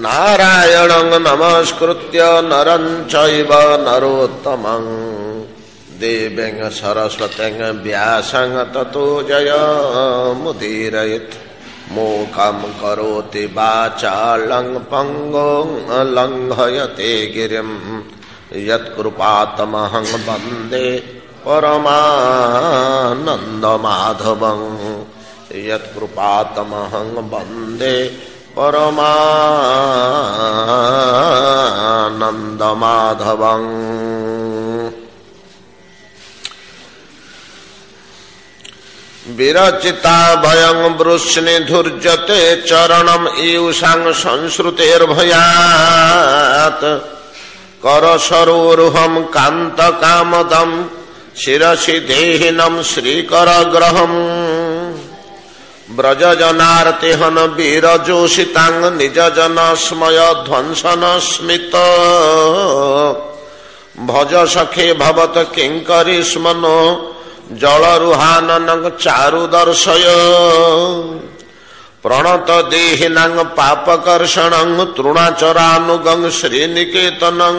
नारायणं नमस्कृत्य नरं चैव नरोत्तमं देवीं सरस्वतीं व्यासं ततो जयमुदीरयेत् मूकं करोति वाचालं पङ्गुं लङ्घयते गिरिं यत्कृपातमहं वन्दे परमानन्दमाधवं यत्कृपातमहं वन्दे परमानन्दमाधवं। विरचिता भयं वृष्णिधुर्जते चरणम् ईयुषां संश्रुतेर्भयात् करसरोरुहं कान्तकामदं शिरसि देहिनं श्रीकरग्रहम् ब्रजजनार्तिहन वीरजोषितांग निजजन स्मय ध्वंसन स्मित भज सखे भवत किंकरी स्मनो जलरुहाननं चारु दर्शय प्रणत देहिनां पापकर्षणं तृणाचरानुगं श्रीनिकेतनं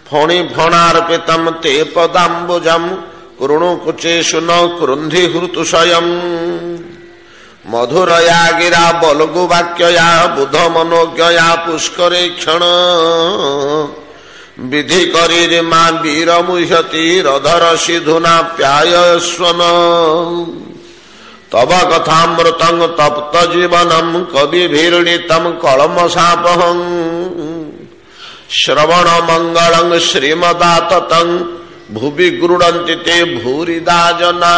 फणि फणार्पितं ते पदाम्बुजं कृणुकुचेषु न कृन्धि हृतुषयम् मधुरया गिरा बलगुवाक्यया बुध मनोज्ञया पुष्करे क्षण विधि करी मा वीर मुह्यति रधर सिधुना प्यायस्वन तव कथामृतं तप्त जीवनं कविभिर्णीतं कलमशापहं श्रवण मंगलं श्रीमदाततं भुवि गृह्णन्ति ते भूरिदा जना।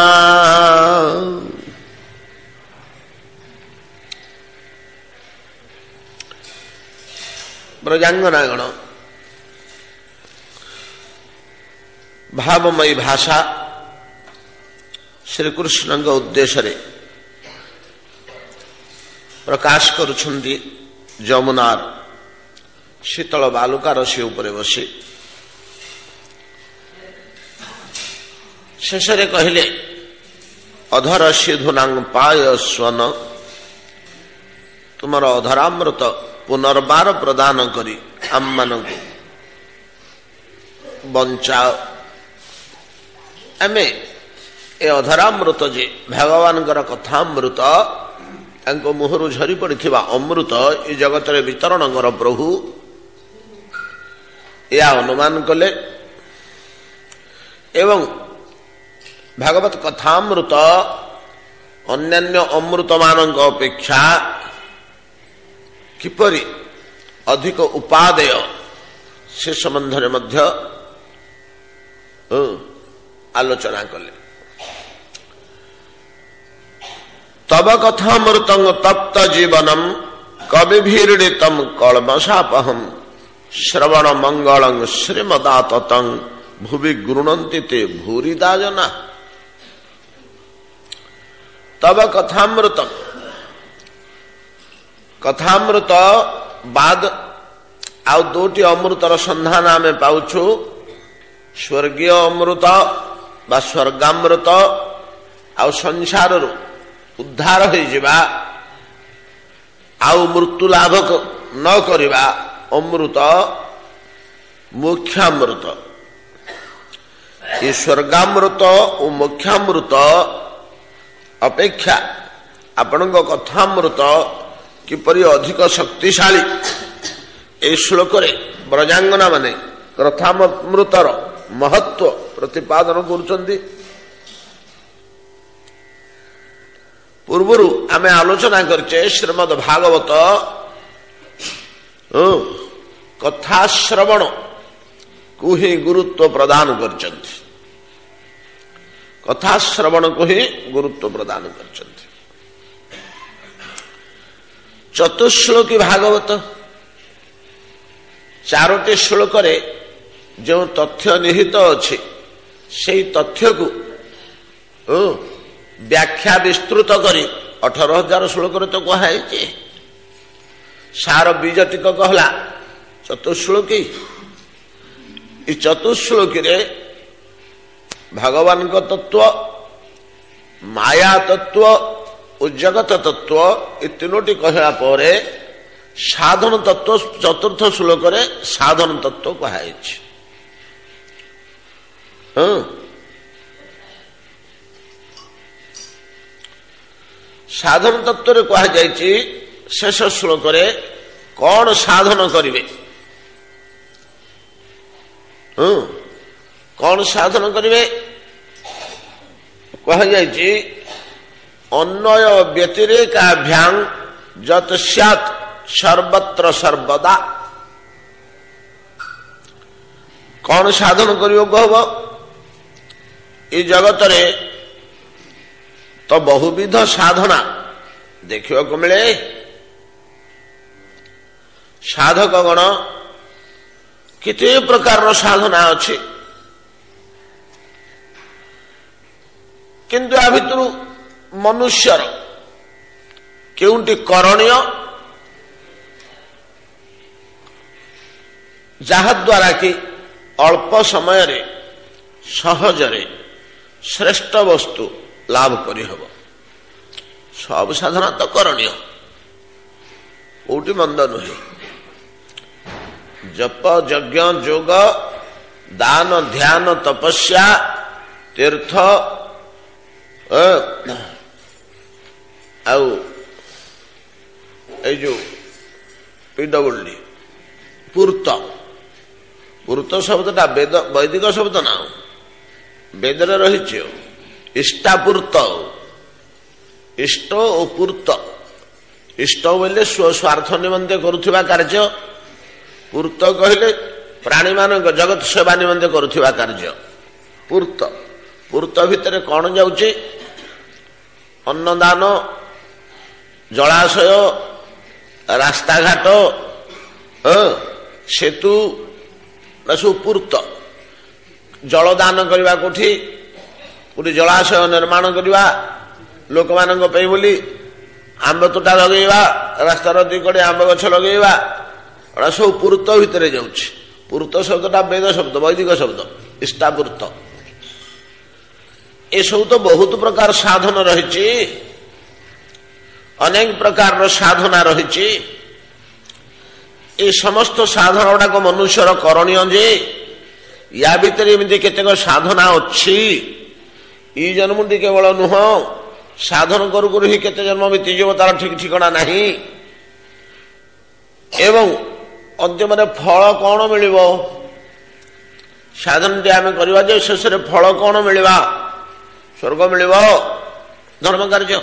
ब्रजांगनागण भावमयी भाषा श्रीकृष्ण उद्देश्य प्रकाश करुछन्ति जमुनार शीतल बालुका रसी उपरे बसी शेषरे कहले अधर सिधुनांग पाय स्वन तुमर अधरामृत पुनर्बार प्रदान करी आम मानकु बंचाओ। आमे ए अधरामृत जे भगवान कथामृत मुहरु झरी पड़िथिबा अमृत ए जगत रे वितरण कर प्रभु या अनुमान कले एवं भागवत कथामृत अन्यान्य अमृत मानक अपेक्षा किपरि अधिक उपादेय से संबंध में मध्य आलोचना कले। तब कथामृतं तप्त जीवनम कविभिर्णीतं कल्मषापहं श्रवण मंगलं श्रीमदाततं भुवि गृह्णन्ति ते भूरिदा जना। तब कथामृत बाद आउ दोटी अमृतर संधान आमे पाउछु स्वर्गीय अमृत बा स्वर्गामृत आउ संसार उद्धार हो जिबा आउ मृत्यु लाभ न करिबा अमृत मोक्षामृत। ये स्वर्गामृत और मोक्षामृत अपेक्षा आपणक कथामृत किपरि अधिक शक्तिशाली ए श्लोक रे ब्रजांगना माने कथामृतर महत्व प्रतिपादन करुचंदी। पूर्वरु आमे आलोचना करचे श्रीमद् भागवत कथा श्रवण को ही गुरुत्व प्रदान करचंती। कथा श्रवण को ही गुरुत्व प्रदान करचंती। चतुश्लोकी भागवत चारोटी श्लोक रे जो तथ्य निहित अच्छी से तथ्य को व्याख्या विस्तृत करी 18,000 श्लोक तो कहुई सार बीज टिक कहला चतुश्लोकी। चतुश्लोकी रे भगवान को तत्व माया तत्व और जगत तत्व ये तीनोटी कहला परे ସାଧନ ତତ୍ତ୍ୱ ଚତୁର୍ଥ ଶ୍ଲୋକରେ ସାଧନ ତତ୍ତ୍ୱ କୁହାଯାଇଛି। ସାଧନ ତତ୍ତ୍ୱରେ କୁହାଯାଇଛି ଶେଷ ଶ୍ଲୋକରେ କଣ ସାଧନ କରିବେ, କଣ ସାଧନ କରିବେ କୁହାଯାଇଛି। ଅନ୍ୱୟ ବ୍ୟତିରେକାଭ୍ୟାଂ ଯତ୍ ସ୍ୟାତ୍ ସର୍ବତ୍ର ସର୍ବଦା। କଣ ସାଧନ କରିବାକୁ ହବ? ଏ ଜଗତରେ ତ ବହୁବିଧ ସାଧନା ଦେଖିବାକୁ ମିଳେ। ସାଧକ ଗଣ କେତେ ପ୍ରକାରର ସାଧନା ଅଛି, କିନ୍ତୁ ଆ ଭିତରୁ ମନୁଷ୍ୟର କେଉଁଟି କରଣୀୟ, ଯାହାଦ୍ୱାରା କି ଅଳ୍ପ ସମୟରେ ସହଜରେ ଶ୍ରେଷ୍ଠ ବସ୍ତୁ ଲାଭ କରିହେବ। ସବୁ ସାଧନା ତ କରଣୀୟ, କୋଉଠି ମନ୍ଦ ନୁହେଁ। ଜପ ଯଜ୍ଞ ଯୋଗ ଦାନ ଧ୍ୟାନ ତପସ୍ୟା ତୀର୍ଥ ଆଉ ଏଇ ଯୋଉ ପିଡବ୍ଲ୍ୟୁଡି ପୂର୍ତ୍ତ, ପୂର୍ତ୍ତ ଶବ୍ଦଟା ବେଦ ବୈଦିକ ଶବ୍ଦ ନା, ବେଦରେ ରହିଛି। ଇଷ୍ଟାପୂର୍ତ୍ତ, ଇଷ୍ଟ ଓ ପୂର୍ତ୍ତ। ଇଷ୍ଟ ବୋଇଲେ ସ୍ୱାର୍ଥ ନିମନ୍ତେ କରୁଥିବା କାର୍ଯ୍ୟ, ପୂର୍ତ୍ତ କହିଲେ ପ୍ରାଣୀମାନଙ୍କ ଜଗତ ସେବା ନିମନ୍ତେ କରୁଥିବା କାର୍ଯ୍ୟ ପୂର୍ତ୍ତ। ପୂର୍ତ୍ତ ଭିତରେ କଣ ଯାଉଛି? ଅନ୍ନଦାନ, ଜଳାଶୟ, ରାସ୍ତାଘାଟ, ସେତୁ, ସବୁ ପୂର୍ତ୍ତ। ଜଳଦାନ କରିବା, କୋଉଠି କୋଉଠି ଜଳାଶୟ ନିର୍ମାଣ କରିବା ଲୋକମାନଙ୍କ ପାଇଁ ବୋଲି, ଆମ୍ବ ତୋଟା ଲଗେଇବା, ରାସ୍ତାର ଦି କଡ଼େ ଆମ୍ବ ଗଛ ଲଗେଇବା, ଏଗୁଡ଼ା ସବୁ ପୂର୍ତ୍ତ ଭିତରେ ଯାଉଛି। ପୂର୍ତ୍ତ ଶବ୍ଦଟା ବେଦ ଶବ୍ଦ, ବୈଦିକ ଶବ୍ଦ, ଇଷ୍ଟାପୂର୍ତ୍ତ। ଏସବୁ ତ ବହୁତ ପ୍ରକାର ସାଧନ ରହିଛି, ଅନେକ ପ୍ରକାରର ସାଧନା ରହିଛି। ଏ ସମସ୍ତ ସାଧନା ଗୁଡାକ ମନୁଷ୍ୟର କରଣୀୟ ଯେ ୟା ଭିତରେ ଏମିତି କେତେକ ସାଧନା ଅଛି। ଇ ଜନ୍ମଟି କେବଳ ନୁହଁ, ସାଧନ କରୁ କରୁ ହିଁ କେତେ ଜନ୍ମ ବିତିଯିବ ତାର ଠିକ ଠିକଣା ନାହିଁ। ଏବଂ ଅନ୍ତିମରେ ଫଳ କଣ ମିଳିବ? ସାଧନଟି ଆମେ କରିବା ଯେ ଶେଷରେ ଫଳ କଣ ମିଳିବା? ସ୍ୱର୍ଗ ମିଳିବ, ଧର୍ମ କାର୍ଯ୍ୟ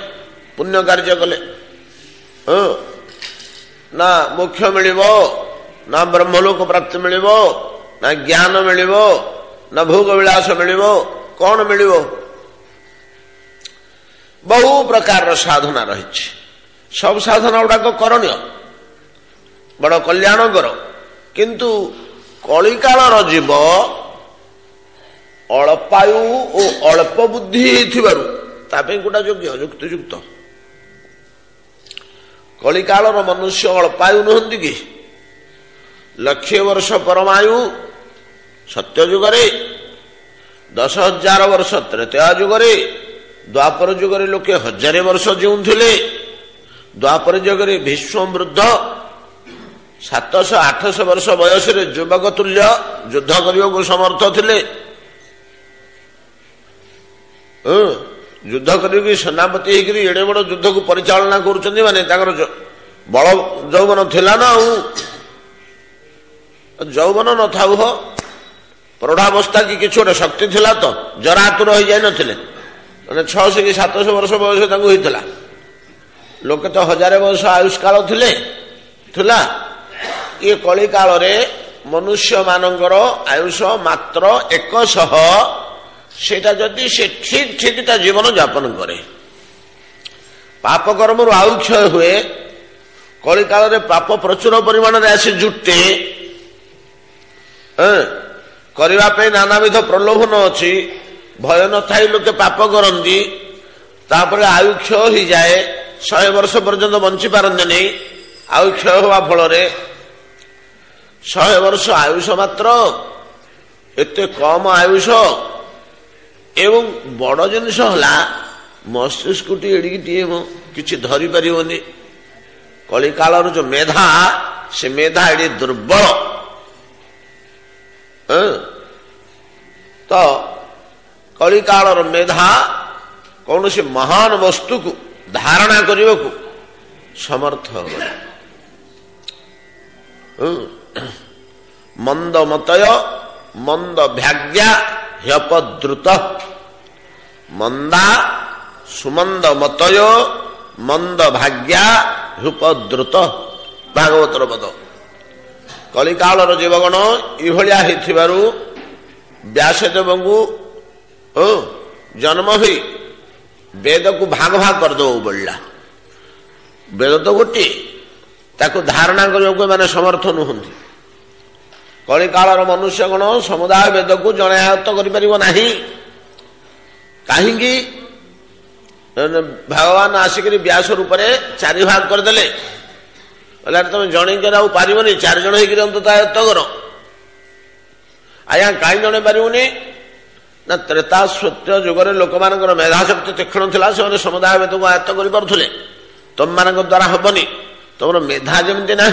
ପୁଣ୍ୟ କାର୍ଯ୍ୟ କଲେ, ନା ମୋକ୍ଷ ମିଳିବ, ନା ବ୍ରହ୍ମଲୋକ ପ୍ରାପ୍ତି ମିଳିବ, ନା ଜ୍ଞାନ ମିଳିବ, ନା ଭୋଗ ବିଳାସ ମିଳିବ, କଣ ମିଳିବ? ବହୁ ପ୍ରକାରର ସାଧନା ରହିଛି। ସବୁ ସାଧନା ଗୁଡାକ କରଣୀୟ, ବଡ କଲ୍ୟାଣକର। କିନ୍ତୁ କଳିକାଳର ଜୀବ ଅଳ୍ପାୟୁ ଓ ଅଳ୍ପ ବୁଦ୍ଧି ହେଇଥିବାରୁ ତା ପାଇଁ ଗୋଟା ଯୋଗ୍ୟ ଯୁକ୍ତିଯୁକ୍ତ। କଳିକାଳର ମନୁଷ୍ୟ ଅଳ୍ପାୟୁ ନୁହନ୍ତି କି? 1,00,000 ବର୍ଷ ପରମାୟୁ ସତ୍ୟ ଯୁଗରେ, 10,000 ବର୍ଷ ତ୍ରେତୟା ଯୁଗରେ, ଦ୍ୱାପର ଯୁଗରେ ଲୋକେ 1,000 ବର୍ଷ ଜିଉଁଥିଲେ। ଦ୍ୱାପର ଯୁଗରେ ଭୀଷ୍ମ ବୃଦ୍ଧ 700-800 ବର୍ଷ ବୟସରେ ଯୁବକ ତୁଲ୍ୟ ଯୁଦ୍ଧ କରିବାକୁ ସମର୍ଥ ଥିଲେ। ଯୁଦ୍ଧ କରିକି ସେନାପତି ହେଇକରି ଏଡେ ବଡ ଯୁଦ୍ଧକୁ ପରିଚାଳନା କରୁଛନ୍ତି, ମାନେ ତାଙ୍କର ବଳ ଯୌବନ ଥିଲା ନା। ଆଉ ଯୌବନ ନଥାଉ ହୋ, ପ୍ରୌଢ଼ାବସ୍ଥା କି କିଛି ଗୋଟେ ଶକ୍ତି ଥିଲା ତ, ଜରାତୁର ହେଇଯାଇ ନଥିଲେ। ମାନେ 600 କି 700 ବର୍ଷ ବୟସ ତାଙ୍କୁ ହେଇଥିଲା। ଲୋକେ ତ 1000 ବର୍ଷ ଆୟୁଷ୍କାଳ ଥିଲା। ଏ କଳି କାଳରେ ମନୁଷ୍ୟ ମାନଙ୍କର ଆୟୁଷ ମାତ୍ର 100। ସେଇଟା ଯଦି ସେ ଠିକ ତା ଜୀବନ ଯାପନ କରେ, ପାପ କର୍ମରୁ ଆଉ କ୍ଷୟ ହୁଏ। କଳି କାଳରେ ପାପ ପ୍ରଚୁର ପରିମାଣରେ ଆସି ଜୁଟେ, କରିବା ପାଇଁ ନାନାବିଧ ପ୍ରଲୋଭନ ଅଛି। ଭୟ ନଥାଇ ଲୋକେ ପାପ କରନ୍ତି, ତାପରେ ଆୟୁ କ୍ଷୟ ହେଇଯାଏ। 100 ବର୍ଷ ପର୍ଯ୍ୟନ୍ତ ବଞ୍ଚି ପାରନ୍ତିନି। ଆୟୁ କ୍ଷୟ ହେବା ଫଳରେ 100 ବର୍ଷ ଆୟୁଷ ମାତ୍ର, ଏତେ କମ ଆୟୁଷ। ଏବଂ ବଡ ଜିନିଷ ହେଲା ମସ୍ତିଷ୍କଟି ଏଡ଼ିକିଟିଏ କିଛି ଧରି ପାରିବନି। कली कालर जो मेधा से मेधा एडी दुर्बल तो कली कालर मेधा कौन से महान वस्तु को धारणा करने को समर्थ हो मंद मतय मंद भाग्या ह्यपद्रुत मंदा सुमंद मतय मंद भाग्या ह्युपद्रुत भागवतर पद कलिकालर जीवगण इभलिया होइथिबारु व्यासदेव को जन्म हुई वेद को भाग भाग करदे बोला वेद तो गोटे ताकू धारणा करने मैंने समर्थ नुहति कलिकालर मनुष्यगण समुदाय वेद को जड़े आयत्त करें कहीं भगवान आसिक व्यास रूप चारि भाग करदे तुम जन पारनी 4 जन होता आयत्त कर आज्ञा कहीं जड़े पारूनी ना त्रेता सत्य जुगरे लोक मान मेधाशक्ति तीक्षण था से समुदाय वेद को आयत्त करें तुम मान द्वारा हेनी तुम मेधा जमी ना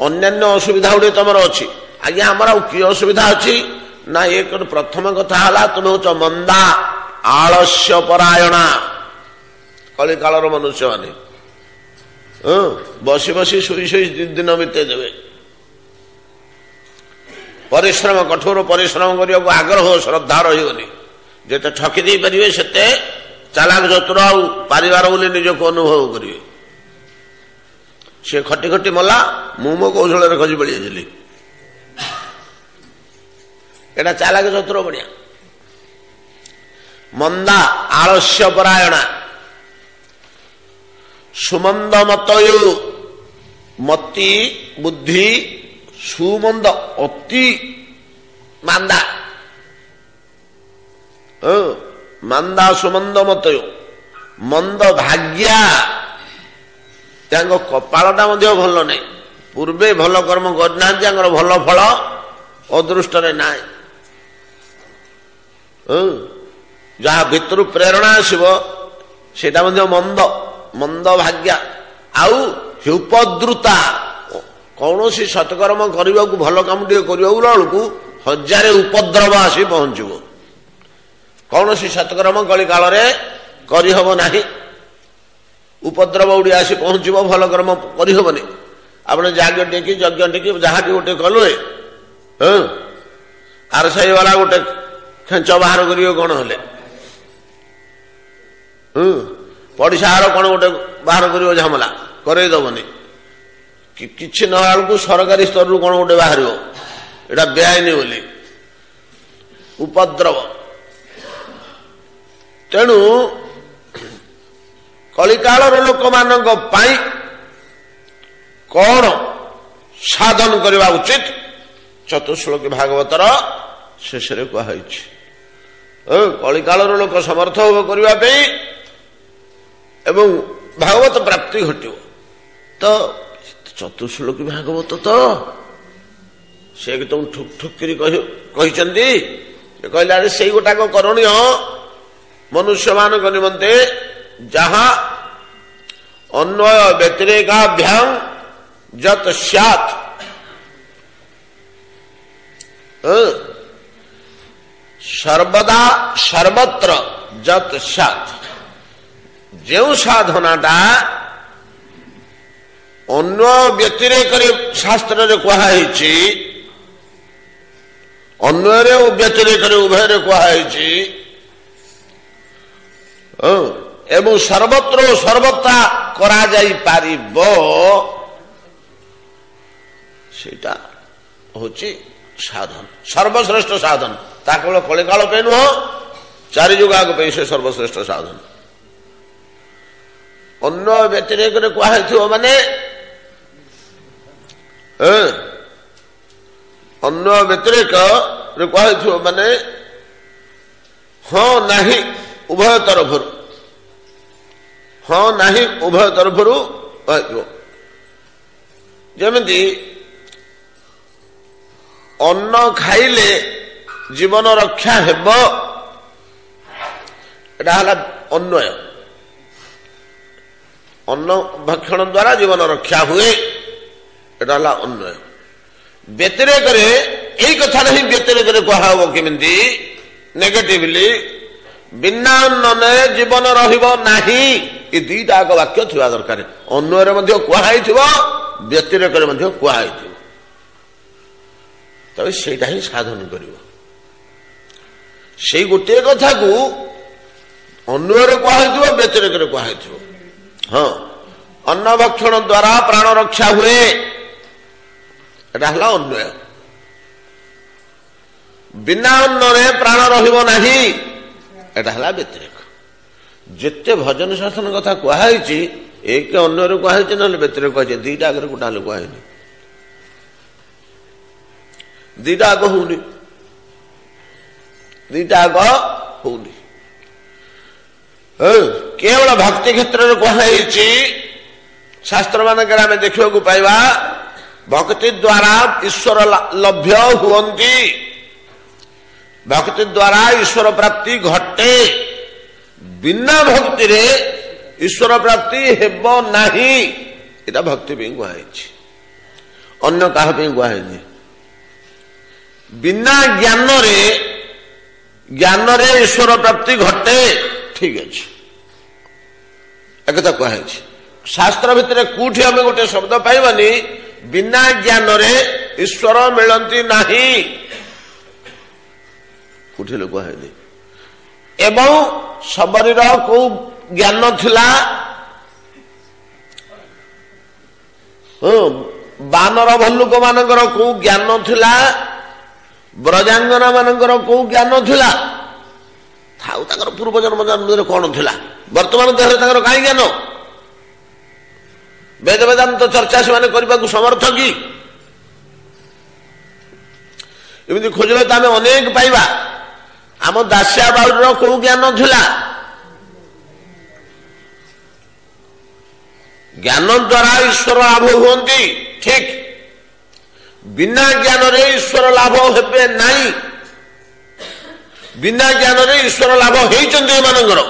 अन्यान्य असुविधा गुड़े तुम अच्छी आज्ञा आमर कि असुविधा अच्छी ना एक प्रथम कथा है तुम हूँ मंदा आलस्य परायणा कलिकालर मनुष्य माने बसी बसी शुई शुई दिन बीते देवे परिश्रम कठोर परिश्रम करने को आग्रह श्रद्धा रही जिते ठकी दे पारे से चालाक चतुर पारिवार बोली निजक अनुभव करेंगे सी खटी खटी मला मु मो कौशल खसी पड़ी जाइली एटा चालाक चतुर बढ़िया मंदा आलस्य परायणा सुमंद मतयु मति बुद्धि सुमंद अति मांदा मांदा सुमंद मतयु मंद भाग्या कपालटा भल नहीं पूर्वे भल कर्म करना भल फल अदृष्ट ना जहा भितर प्रेरणा आसब से मंद मंद भाग्या आउ ह्युपद्रुता कौन सी सत्कर्म करने को भल कम टे बेलू 1000 उपद्रव आसी पहुंचब कौन सी सत्कर्म कली काल करहब ना उपद्रव उड़ी आसी पहुंचब भल कर्म करहबनी आपने जाग टेकी यज्ञ टेकी जहाँ कि गोटे कलुए आरसाई वाला गोटे खेच बाहर करेंगे कौन हेले पड़िशार कौन गोटे बाहर कर झमला करदबनी कि ना सरकारी स्तर रू कौन गोटे बाहर एटा बेआईन बोली उपद्रव तेणु कलिकालर लोक मान कौन साधन करने उचित चतुश्लोकी भागवतर शेष कहुई कलिकालर लोक समर्थ हो करने एवं भागवत प्राप्ति घटो तो चतुश्लोकी भागवत तो से तुम ठुक ठुक कहते कहले से गोटाक करणीय मनुष्य मान निमंते जहाँ अन्वय व्यतिरेकाभ्याम जत स्यात् सर्वदा सर्वत्र जत स्यात् जो साधनाटा अन्वय व्यतिरेक शास्त्र कहुई अन्वय व्यतिरेक उभय कहुई एवं सर्वत्र सर्वता करा जाई पारिब सेटा होची साधन सर्वश्रेष्ठ साधन ता केवल कलिकाल पे नुह 4 युगाग पे से सर्वश्रेष्ठ साधन अन्य व्यतिरेक कहुई माने अन्य व्यतिरेक कहुई माने हाँ नहीं उभय तरफर हाँ नहीं उभय तरफर जमी अन्न खाइले जीवन रक्षा हेब एटा अन्वय अन्न भक्षण द्वारा जीवन रक्षा हुए एटा हला अन्वय व्यतिरेक यही कथा नहीं व्यतिरेक कह केमिति नेगेटिवली बिना अन्न जीवन रहिबो नाही ये दुईटा वाक्य थिबा दरकार अन्वय मध्य कुहाइथिबो व्यतिरेक मध्य कुहाइथिबो तबे सेटा ही साधन करिवो से गोटे कथा को अन्वय कुहाइथिबो व्यतिरेक कुहाइथिबो हाँ अन्न भक्षण द्वारा प्राण रक्षा हुए एटा हला अन्वय बिना अन्न प्राण रहिबो नाही एटा हला व्यतिरेक जिते भजन शासन कथा कहुई एक अन्य कहुई ना व्यतिरेक कहुई दीटा आगे गोटा कहुनी दीटा आग होनी दीटा आग होनी केवल भक्ति क्षेत्र में कहुई शास्त्र मानक आम देखा पाइबा भक्ति द्वारा ईश्वर लभ्य हुअन्ति भक्ति द्वारा ईश्वर प्राप्ति घटे बिना भक्ति रे ईश्वर प्राप्ति हेब नाही एटा भक्ति पे कहुई अन्य कहा कहुनी बिना ज्ञान रे ईश्वर प्राप्ति घटे ठीक अच्छे एक कहुई शास्त्र भितर कौटी आम गोटे शब्द पाइबानी बिना ज्ञान रे ईश्वर मिलती नाही कौटी लोक है एवं सबरीर को ज्ञान थिला बानर भल्लुक मानकर को ज्ञान थिला ब्रजांगना मानकर को ज्ञान थिला थाउ ताकर पूर्व जन्म कौन थिला वर्तमान देह ताकर काई ज्ञान वेद वेदांत चर्चा से माने करने को समर्थ कि एमती खोजले तो आम अनेक पाइबा आम दासिया बाउर को ज्ञान थिला ज्ञान द्वारा ईश्वर लाभ हुअन्ति ठीक बिना ज्ञान रे ईश्वर लाभ हेबे नाही बिना ज्ञान रे ईश्वर लाभ होइचंदी मानकर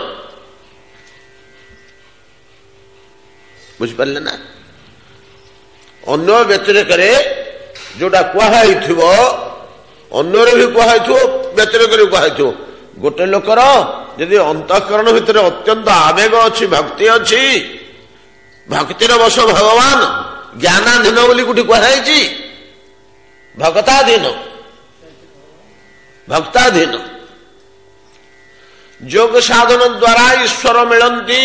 बुझिपारे ना अन्य व्यतिरेक जोटा कहुई अन्य भी कहुई व्यतिरेक कहुई गोटे लोकर यदि अंतःकरण भितर अत्यंत आवेग अच्छी भक्ति अच्छी भक्तिर बस भगवान ज्ञानाधीन बोली गोटे कहुई भक्ताधीन भक्ताधीन योग साधन द्वारा ईश्वर मिलती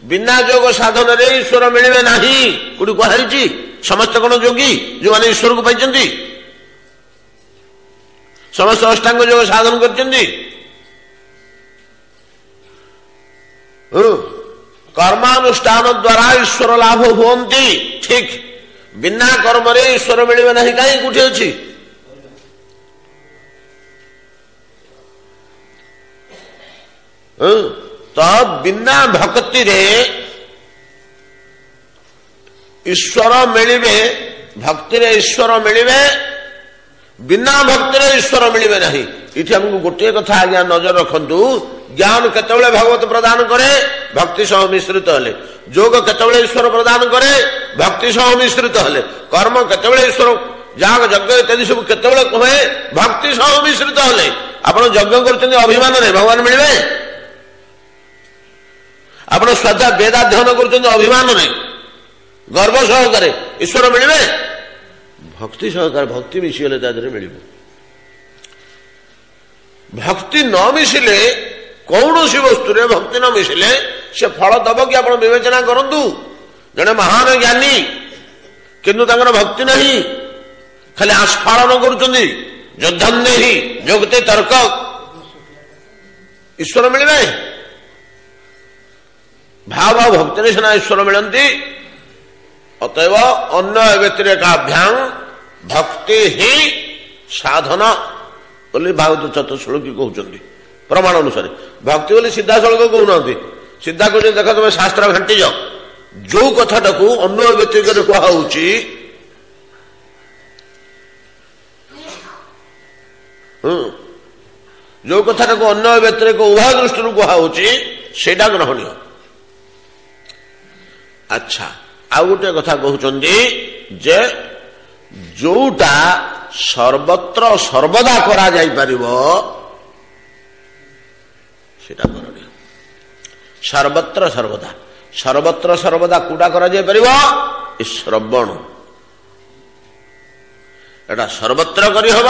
बिना योग साधन रे ईश्वर मिले नहीं कोटी कहुई समस्त कौन योगी जो मैंने ईश्वर को पाई समस्त अष्टांग योग साधन कर कर्मानुष्ठान द्वारा ईश्वर लाभ हुअन्ति ठीक बिना कर्म रे ईश्वर मिले नहीं कहीं कोठी अच्छी तो बिना भक्ति रे ईश्वर मिले भक्ति रे ईश्वर मिले बिना भक्ति रे ईश्वर मिले नहीं इठी हमको गोटे कथा आज्ञा नजर रखंतु ज्ञान केतबेले भगवत प्रदान करे भक्ति सह मिश्रित हेले योग केतबेले ईश्वर प्रदान करे भक्ति सह मिश्रित हेले कर्म केतबेले ईश्वर याग यज्ञ इत्यादि सब केतबेले कहे भक्ति सह मिश्रित हेले आपण यज्ञ करछन्ती अभिमान रे भगवान मिलबे आपण श्रद्धा वेदाध्ययन करछन्ती अभिमान रे गर्व सहकारे ईश्वर मिलबे भक्ति सहकार भक्ति मिशिले तादरे मिलिबो भक्ति न मिशिले कौन सी वस्तु रे भक्ति न मिशिले से फल दब कि आप विवेचना करंतु जने महान ज्ञानी किंतु तांकर भक्ति नहीं खाली आस्फालन करुचंदी योद्धन नहीं जोगते तर्क ईश्वर मिलबे भाव भक्ति सिना ईश्वर मिलती अतएव अन्य व्यतिरेकाभ्याम भक्ति ही साधना बोली भागवत चतुश्लोकी कहते प्रमाण अनुसार भक्ति बोली सीधा सड़क कहना सीधा कहते देख तुम शास्त्र घाटी जाओ जो कथाटा को अन्य व्यतिरेक कहुची जो कथाटा को अन्य व्यतिरेक उभय दृष्टि कहुची सेटा ग्रहणीय ଆଚ୍ଛା, ଆଉ ଗୋଟେ କଥା କହୁଛନ୍ତି ଯେ ଯୋଉଟା ସର୍ବତ୍ର ସର୍ବଦା କରାଯାଇପାରିବ ସେଟା କରଣୀୟ। ସର୍ବତ୍ର ସର୍ବଦା, ସର୍ବତ୍ର ସର୍ବଦା କୋଉଟା କରାଯାଇପାରିବ? ଏ ଶ୍ରବଣ। ଏଟା ସର୍ବତ୍ର କରିହବ,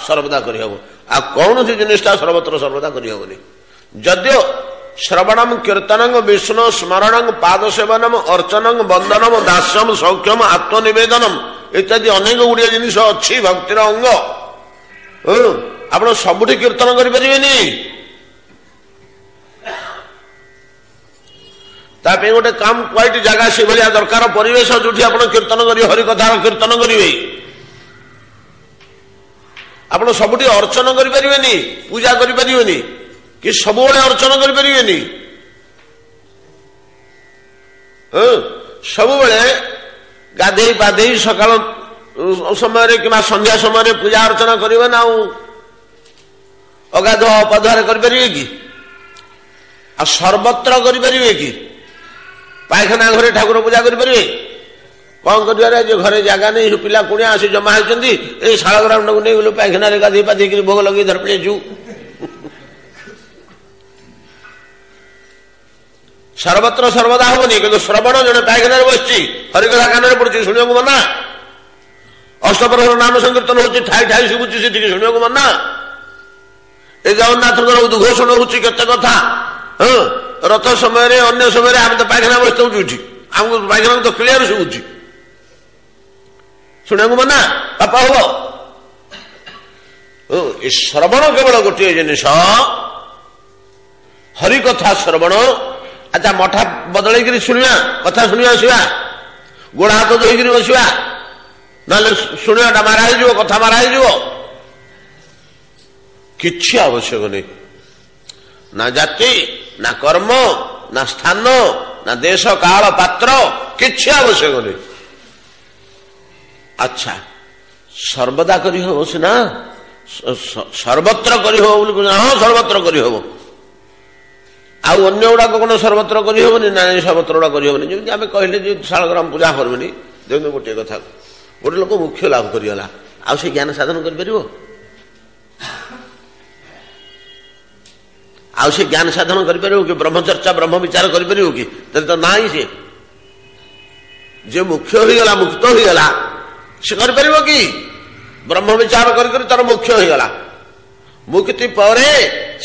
ସର୍ବଦା କରିହବ। ଆଉ କୌଣସି ଜିନିଷଟା ସର୍ବତ୍ର ସର୍ବଦା କରିହବନି। ଯଦିଓ ଶ୍ରବଣମ କୀର୍ତ୍ତନଂ ବିଷ୍ଣୁ ସ୍ମରଣଂ ପାଦ ସେବନମ ଅର୍ଚ୍ଚନଂ ବନ୍ଦନମ ଦାସ୍ୟମ ସୌଖ୍ୟମ ଆତ୍ମନିବେଦନମ ଇତ୍ୟାଦି ଅନେକ ଗୁଡ଼ିଏ ଜିନିଷ ଅଛି ଭକ୍ତିର ଅଙ୍ଗ। ଆପଣ ସବୁଠି କୀର୍ତ୍ତନ କରିପାରିବେନି। ତା ପାଇଁ ଗୋଟେ କାମ କ୍ୱାଇଟ ଜାଗା ସେଭଳିଆ ଦରକାର, ପରିବେଶ ଯୋଉଠି ଆପଣ କୀର୍ତ୍ତନ କରିବେ, ହରିକଥାର କୀର୍ତ୍ତନ କରିବେ। ଆପଣ ସବୁଠି ଅର୍ଚ୍ଚନ କରିପାରିବେନି, ପୂଜା କରିପାରିବେନି, କି ସବୁବେଳେ ଅର୍ଚ୍ଚନ କରିପାରିବେନି। ସବୁବେଳେ ଗାଧେଇ ପାଧେଇ ସକାଳ ସମୟରେ କିମ୍ବା ସନ୍ଧ୍ୟା ସମୟରେ ପୂଜା ଅର୍ଚ୍ଚନା କରିବେ ନା। ଆଉ ଅଗାଧୁଆ ଅପାଧୁଆରେ କରିପାରିବେ କି? ଆଉ ସର୍ବତ୍ର କରିପାରିବେ କି? ପାଇଖାନା ଘରେ ଠାକୁର ପୂଜା କରିପାରିବେ? କଣ କରିବାରେ, ଯେ ଘରେ ଜାଗା ନେଇ ପିଲା କୁଣିଆ ଆସି ଜମା ହେଇଛନ୍ତି, ଏଇ ଶାଳଗ୍ରାଉଣ୍ଡକୁ ନେଇ ଗଲୁ ପାଇଖାନାରେ ଗାଧେଇ ପାଧେଇକିରି ଭୋଗ ଲଗେଇ ଧରି ପଳେଇଛୁ। ସର୍ବତ୍ର ସର୍ବଦା ହବନି। କିନ୍ତୁ ଶ୍ରବଣ, ଜଣେ ପାଇଖାନାରେ ବସିଛି, ହରିକଥା କାନରେ ପଡୁଛି, ଶୁଣିବାକୁ ମନା। ଅଷ୍ଟପ୍ରହର ନାମ ସଂକୀର୍ତ୍ତନ ହଉଛି, ଠାଇ ଠାଇ ଶୁଭୁଛି, ସେଠିକି ଶୁଣିବାକୁ ମନା। ଏ ଜଗନ୍ନାଥଙ୍କର ଉଦ୍ଘୋଷଣ ହଉଛି କେତେ କଥା। ରଥ ସମୟରେ, ଅନ୍ୟ ସମୟରେ ଆମେ ତ ପାଇଖାନା ବସିଥାଉଛୁ ଏଠି, ଆମକୁ ପାଇଖାନାକୁ ତ କ୍ଲିୟର ଶୁଭୁଛି, ଶୁଣିବାକୁ ମନା, ପାପ ହବ। ଏ ଶ୍ରବଣ କେବଳ ଗୋଟିଏ ଜିନିଷ, ହରିକଥା ଶ୍ରବଣ। ଆଚ୍ଛା, ମଠା ବଦଳେଇକିରି ଶୁଣିବା, କଥା ଶୁଣିବା ଆସିବା, ଗୋଡ ହାତ ଧୋଇକିରି ବସିବା, ନହେଲେ ଶୁଣିବାଟା ମାରା ହେଇଯିବ, କଥା ମାରା ହେଇଯିବ। କିଛି ଆବଶ୍ୟକ ନାହିଁ। ନା ଜାତି, ନା କର୍ମ, ନା ସ୍ଥାନ, ନା ଦେଶ କାଳ ପାତ୍ର, କିଛି ଆବଶ୍ୟକ ନାହିଁ। ଆଚ୍ଛା, ସର୍ବଦା କରିହବ ସିନା, ସର୍ବତ୍ର କରିହବ ବୋଲି କହୁଛନ୍ତି। ହଁ, ସର୍ବତ୍ର କରିହବ। ଆଉ ଅନ୍ୟ ଗୁଡାକ କଣ ସର୍ବତ୍ର କରିହବନି? ନା, ସର୍ବତ୍ର ଗୁଡା କରିହବନି। ଯେମିତି ଆମେ କହିଲେ ଯେ ଶାଳଗ୍ରାମ ପୂଜା କରିବନି, ଯେମିତି ଗୋଟିଏ କଥା, ଗୋଟେ ଲୋକ ମୁଖ୍ୟ ଲାଭ କରିଗଲା, ଆଉ ସେ ଜ୍ଞାନ ସାଧନ କରିପାରିବ? ଆଉ ସେ ଜ୍ଞାନ ସାଧନ କରିପାରିବ କି? ବ୍ରହ୍ମଚର୍ଚ୍ଚା, ବ୍ରହ୍ମ ବିଚାର କରିପାରିବ କି? ଯଦି ତ ନାହିଁ, ସେ ଯେ ମୁଖ୍ୟ ହେଇଗଲା, ମୁକ୍ତ ହେଇଗଲା, ସେ କରିପାରିବ କି? ବ୍ରହ୍ମ ବିଚାର କରିକରି ତାର ମୁଖ୍ୟ ହେଇଗଲା। ମୁକ୍ତି ପରେ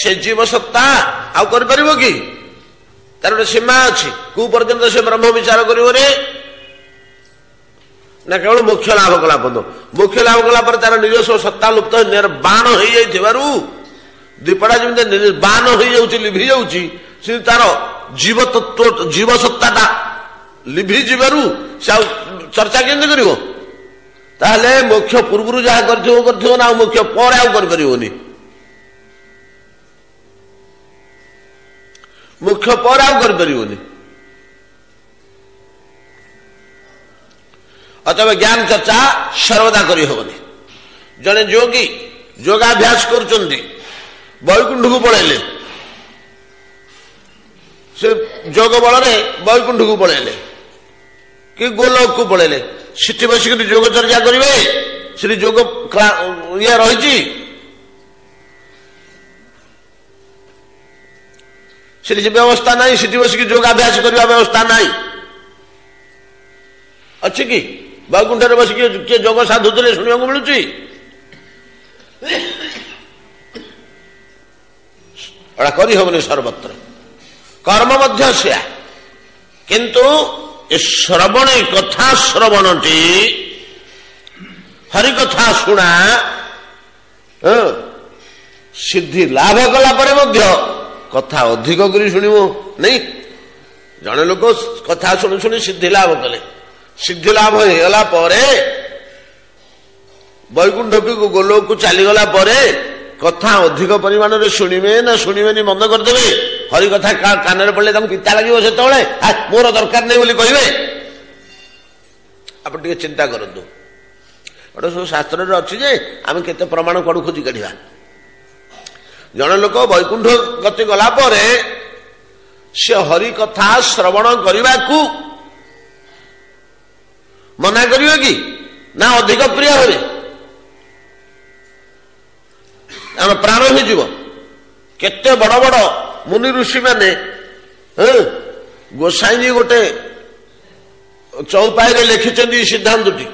ସେ ଜୀବ ସତ୍ତା ଆଉ କରିପାରିବ କି? ତାର ଗୋଟେ ସୀମା ଅଛି, କୋଉ ପର୍ଯ୍ୟନ୍ତ ସେ ବ୍ରହ୍ମ ବିଚାର କରିବ ରେ? ନା କେବଳ ମୁଖ୍ୟ ଲାଭ କଲା ପର୍ଯ୍ୟନ୍ତ। ମୁଖ୍ୟ ଲାଭ କଲା ପରେ ତାର ନିଜସ୍ୱ ସତ୍ତା ଲୁପ୍ତ ନିର୍ବାଣ ହେଇଯାଇଥିବାରୁ, ଦୀପଟା ଯେମିତି ନିର୍ବାଣ ହେଇଯାଉଛି, ଲିଭି ଯାଉଛି, ସେ ତାର ଜୀବ ତତ୍ଵ, ଜୀବ ସତ୍ତାଟା ଲିଭି ଯିବାରୁ ସେ ଆଉ ଚର୍ଚ୍ଚା କେମିତି କରିବ? ତାହେଲେ ମୋକ୍ଷ ପୂର୍ବରୁ ଯାହା କରିଥିବ ନା, ଆଉ ମୋକ୍ଷ ପରେ ଆଉ କରିପାରିବନି। ମୋକ୍ଷ ପରେ ଆଉ କରିପାରିବନି। ଅତଏବ ଜ୍ଞାନ ଚର୍ଚ୍ଚା ସର୍ବଦା କରିହବନି। ଜଣେ ଯୋଗୀ ଯୋଗାଭ୍ୟାସ କରୁଛନ୍ତି, ବୈକୁଣ୍ଠକୁ ପଳେଇଲେ, ସେ ଯୋଗ ବଳରେ ବୈକୁଣ୍ଠକୁ ପଳେଇଲେ କି ଗୋଲକକୁ ପଳେଇଲେ, ସେଠି ବସିକି ଯୋଗ ଚର୍ଚ୍ଚା କରିବେ? ସେଠି ଯୋଗ ଇଏ ରହିଛି? ସେଠି ବ୍ୟବସ୍ଥା ନାହିଁ, ସେଠି ବସିକି ଯୋଗାଭ୍ୟାସ କରିବା ବ୍ୟବସ୍ଥା ନାହିଁ, ଅଛି କି? ବୈକୁଣ୍ଠରେ ବସିକି କିଏ ଯୋଗ ସାଧୁଥିଲେ ଶୁଣିବାକୁ ମିଳୁଛି? ଏଟା କରିହବନି ସର୍ବତ୍ର। କର୍ମ ମଧ୍ୟ ସେୟା। କିନ୍ତୁ ଏ ଶ୍ରବଣ, କଥା ଶ୍ରବଣଟି, ହରିକଥା ଶୁଣା, ସିଦ୍ଧି ଲାଭ କଲା ପରେ ମଧ୍ୟ କଥା ଅଧିକ କରି ଶୁଣିବ ନାଇଁ। ଜଣେ ଲୋକ କଥା ଶୁଣି ଶୁଣି ସିଦ୍ଧି ଲାଭ କଲେ, ସିଦ୍ଧି ଲାଭ ହେଇଗଲା ପରେ ବୈକୁଣ୍ଠକୁ ଗୋଲକକୁ ଚାଲିଗଲା ପରେ କଥା ଅଧିକ ପରିମାଣରେ ଶୁଣିବେ ନା ଶୁଣିବେନି ବନ୍ଦ କରିଦେବେ? ହରିକଥା କାନରେ ପଡ଼ିଲେ ତାଙ୍କୁ ପିତା ଲାଗିବ, ସେତେବେଳେ ମୋର ଦରକାର ନାହିଁ ବୋଲି କହିବେ? ଆପଣ ଟିକେ ଚିନ୍ତା କରନ୍ତୁ। ଗୋଟେ ସବୁ ଶାସ୍ତ୍ରରେ ଅଛି ଯେ ଆମେ କେତେ ପ୍ରମାଣ କୁଆଡୁ ଖୋଜି କାଢିବା। ଜଣେ ଲୋକ ବୈକୁଣ୍ଠ ଗତି ଗଲା ପରେ ସେ ହରିକଥା ଶ୍ରବଣ କରିବାକୁ ମନା କରିବେ କି ନା ଅଧିକ ପ୍ରିୟ ହେବେ? ଆମର ପ୍ରାଣ ହେଇଯିବ। କେତେ ବଡ ବଡ ମୁନି ଋଷି ମାନେ ଗୋସାଇଁଜୀ ଗୋଟେ ଚଉପାଇରେ ଲେଖିଛନ୍ତି ସିଦ୍ଧାନ୍ତଟି,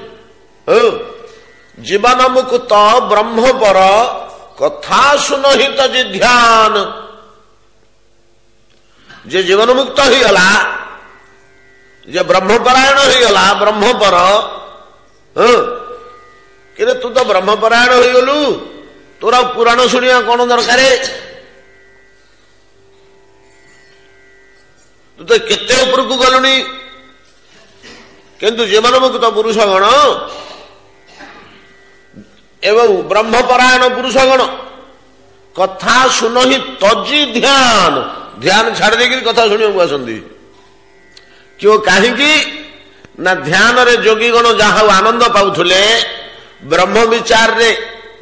ଜୀବନ ମୁକୁତ ବ୍ରହ୍ମପର କଥା ସୁନହିତ ଧ୍ୟାନ। ଯେ ଜୀବନ ମୁକ୍ତ ହେଇଗଲା, ଯେ ବ୍ରହ୍ମପରାୟଣ ହେଇଗଲା, ବ୍ରହ୍ମପର, କିରେ ତୁ ତ ବ୍ରହ୍ମପରାୟଣ ହେଇଗଲୁ, ତୋର ପୁରାଣ ଶୁଣିବା କଣ ଦରକାର? ତୁ ତ କେତେ ଉପରକୁ ଗଲୁଣି। କିନ୍ତୁ ଜୀବନ ମୁକ୍ତ ପୁରୁଷଗଣ ଏବଂ ବ୍ରହ୍ମପରାୟଣ ପୁରୁଷଗଣ କଥା ଶୁନହି ତଜି ଧ୍ୟାନ, ଧ୍ୟାନ ଛାଡ଼ି ଦେଇକିରି କଥା ଶୁଣିବାକୁ ଆସନ୍ତି। କେଉଁ କାହିଁକି ନା ଧ୍ୟାନରେ ଯୋଗୀଗଣ ଯାହା ଆନନ୍ଦ ପାଉଥିଲେ, ବ୍ରହ୍ମ ବିଚାରରେ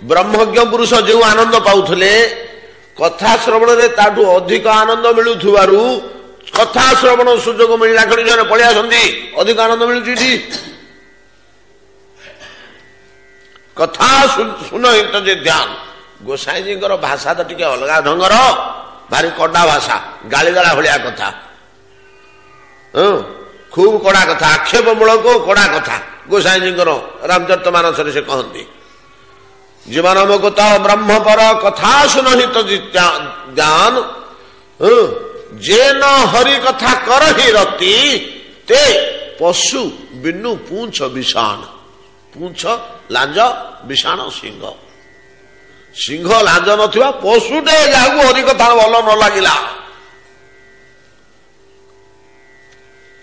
ବ୍ରହ୍ମଜ୍ଞ ପୁରୁଷ ଯେଉଁ ଆନନ୍ଦ ପାଉଥିଲେ, କଥା ଶ୍ରବଣରେ ତାଠୁ ଅଧିକ ଆନନ୍ଦ ମିଳୁଥିବାରୁ କଥା ଶ୍ରବଣ ସୁଯୋଗ ମିଳିଲା କ୍ଷଣି ଜଣେ ପଳେଇ ଆସନ୍ତି, ଅଧିକ ଆନନ୍ଦ ମିଳୁଛି ଏଠି। କଥା ଶୁନହିତ ଯେ ଧ୍ୟାନ। ଗୋସାଇଁଜୀଙ୍କର ଭାଷା ତ ଟିକେ ଅଲଗା ଢଙ୍ଗର, ଭାରି କଡା ଭାଷା, ଗାଳିଗାଳା ଭଳିଆ କଥା, ଖୁବ କଡା କଥା, ଆକ୍ଷେପ ମୂଳକ କଡା କଥା ଗୋସାଇଁଜୀଙ୍କର ରାମଚରିତମାନସରେ ସେ କହନ୍ତି। ଜୀବନ ମୁକୁତ ବ୍ରହ୍ମପର କଥା ଶୁନହିତ ଜ୍ଞାନ, ଯେ ନ ହରି କଥା କରହି ରତି, ତେ ପଶୁ ବିନୁ ପୁଁଛ ବିଷାଣ। ପୁଁଛ ଲାଞ୍ଜ, ବିଷାଣ ସିଂହ। ସିଂହ ଲାଞ୍ଜ ନଥିବା ପଶୁଟେ ଯାହାକୁ ହରି କଥା ଭଲ ନ ଲାଗିଲା।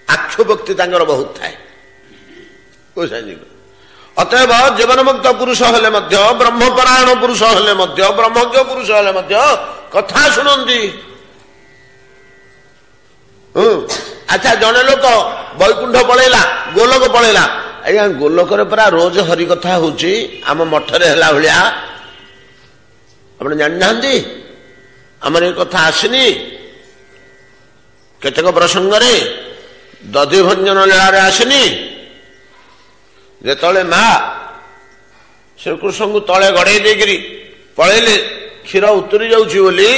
ଆକ୍ଷୁଭକ୍ତି ତାଙ୍କର ବହୁତ ଥାଏ। ଅତଏବ ଜୀବନମୁକ୍ତ ପୁରୁଷ ହେଲେ ମଧ୍ୟ, ବ୍ରହ୍ମପରାୟଣ ପୁରୁଷ ହେଲେ ମଧ୍ୟ, ବ୍ରହ୍ମଜ୍ଞ ପୁରୁଷ ହେଲେ ମଧ୍ୟ କଥା ଶୁଣନ୍ତି। ଆଚ୍ଛା, ଜଣେ ଲୋକ ବୈକୁଣ୍ଠ ପଳେଇଲା, ଗୋଲୋକ ପଳେଇଲା। ଆଜ୍ଞା, ଗୋଲୋକରେ ପରା ରୋଜ ହରି କଥା ହଉଛି, ଆମ ମଠରେ ହେଲା ଭଳିଆ ଆପଣ ଜାଣିନାହାନ୍ତି? ଆମର ଏ କଥା ଆସିନି? କେତେକ ପ୍ରସଙ୍ଗରେ ଦଧିଭଞ୍ଜନ ଲୀଳାରେ ଆସିନି? ଯେତେବେଳେ ମା ଶ୍ରୀକୃଷ୍ଣଙ୍କୁ ତଳେ ଗଡେଇ ଦେଇକିରି ପଳେଇଲେ, କ୍ଷୀର ଉତୁରି ଯାଉଛି ବୋଲି,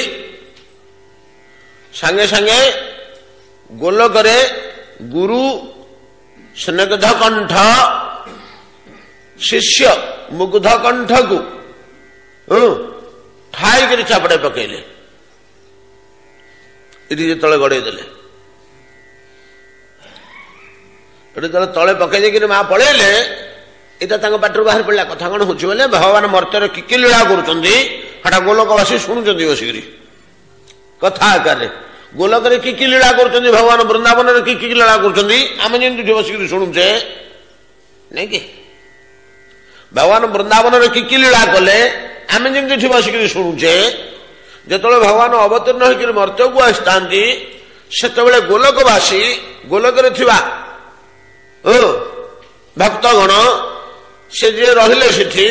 ସାଙ୍ଗେ ସାଙ୍ଗେ ଗୋଲକରେ ଗୁରୁ ସ୍ନିଗ୍ଧ କଣ୍ଠ ଶିଷ୍ୟ ମୁଗ୍ଧ କଣ୍ଠକୁ ଠାଇକିରି ଚାପଡ଼େ ପକେଇଲେ। ଏଠି ଯେତେବେଳେ ଗଡେଇ ଦେଲେ, ଏଠି ଯେତେବେଳେ ତଳେ ପକେଇ ଦେଇକିରି ମା ପଳେଇଲେ, ଏଇଟା ତାଙ୍କ ପାଟିରୁ ବାହାରି ପଡିଲା। କଥା କଣ ହଉଛି ବୋଲେ, ଭଗବାନ ମର୍ତ୍ତ୍ୟରେ କି କି ଲୀଳା କରୁଛନ୍ତି, ସେଟା ଗୋଲକବାସୀ ଶୁଣୁଛନ୍ତି ବସିକିରି କଥା ଆକାରରେ। ଗୋଲକରେ କି କି ଲୀଳା କରୁଛନ୍ତି, ଭଗବାନ ବୃନ୍ଦାବନରେ କି କି ଲୀଳା କରୁଛନ୍ତି, ଆମେ ଯେମିତି ବସିକିରି ଶୁଣୁଛେ ନାଇଁ କି? ଭଗବାନ ବୃନ୍ଦାବନରେ କି କି ଲୀଳା କଲେ, ଆମେ ଯେମିତି ଏଠି ବସିକିରି ଶୁଣୁଛେ। ଯେତେବେଳେ ଭଗବାନ ଅବତୀର୍ଣ୍ଣ ହୋଇକରି ମର୍ତ୍ତ୍ୟକୁ ଆସିଥାନ୍ତି, ସେତେବେଳେ ଗୋଲକବାସୀ, ଗୋଲକରେ ଥିବା ଭକ୍ତଗଣ, ସେ ଯିଏ ରହିଲେ ସେଠି,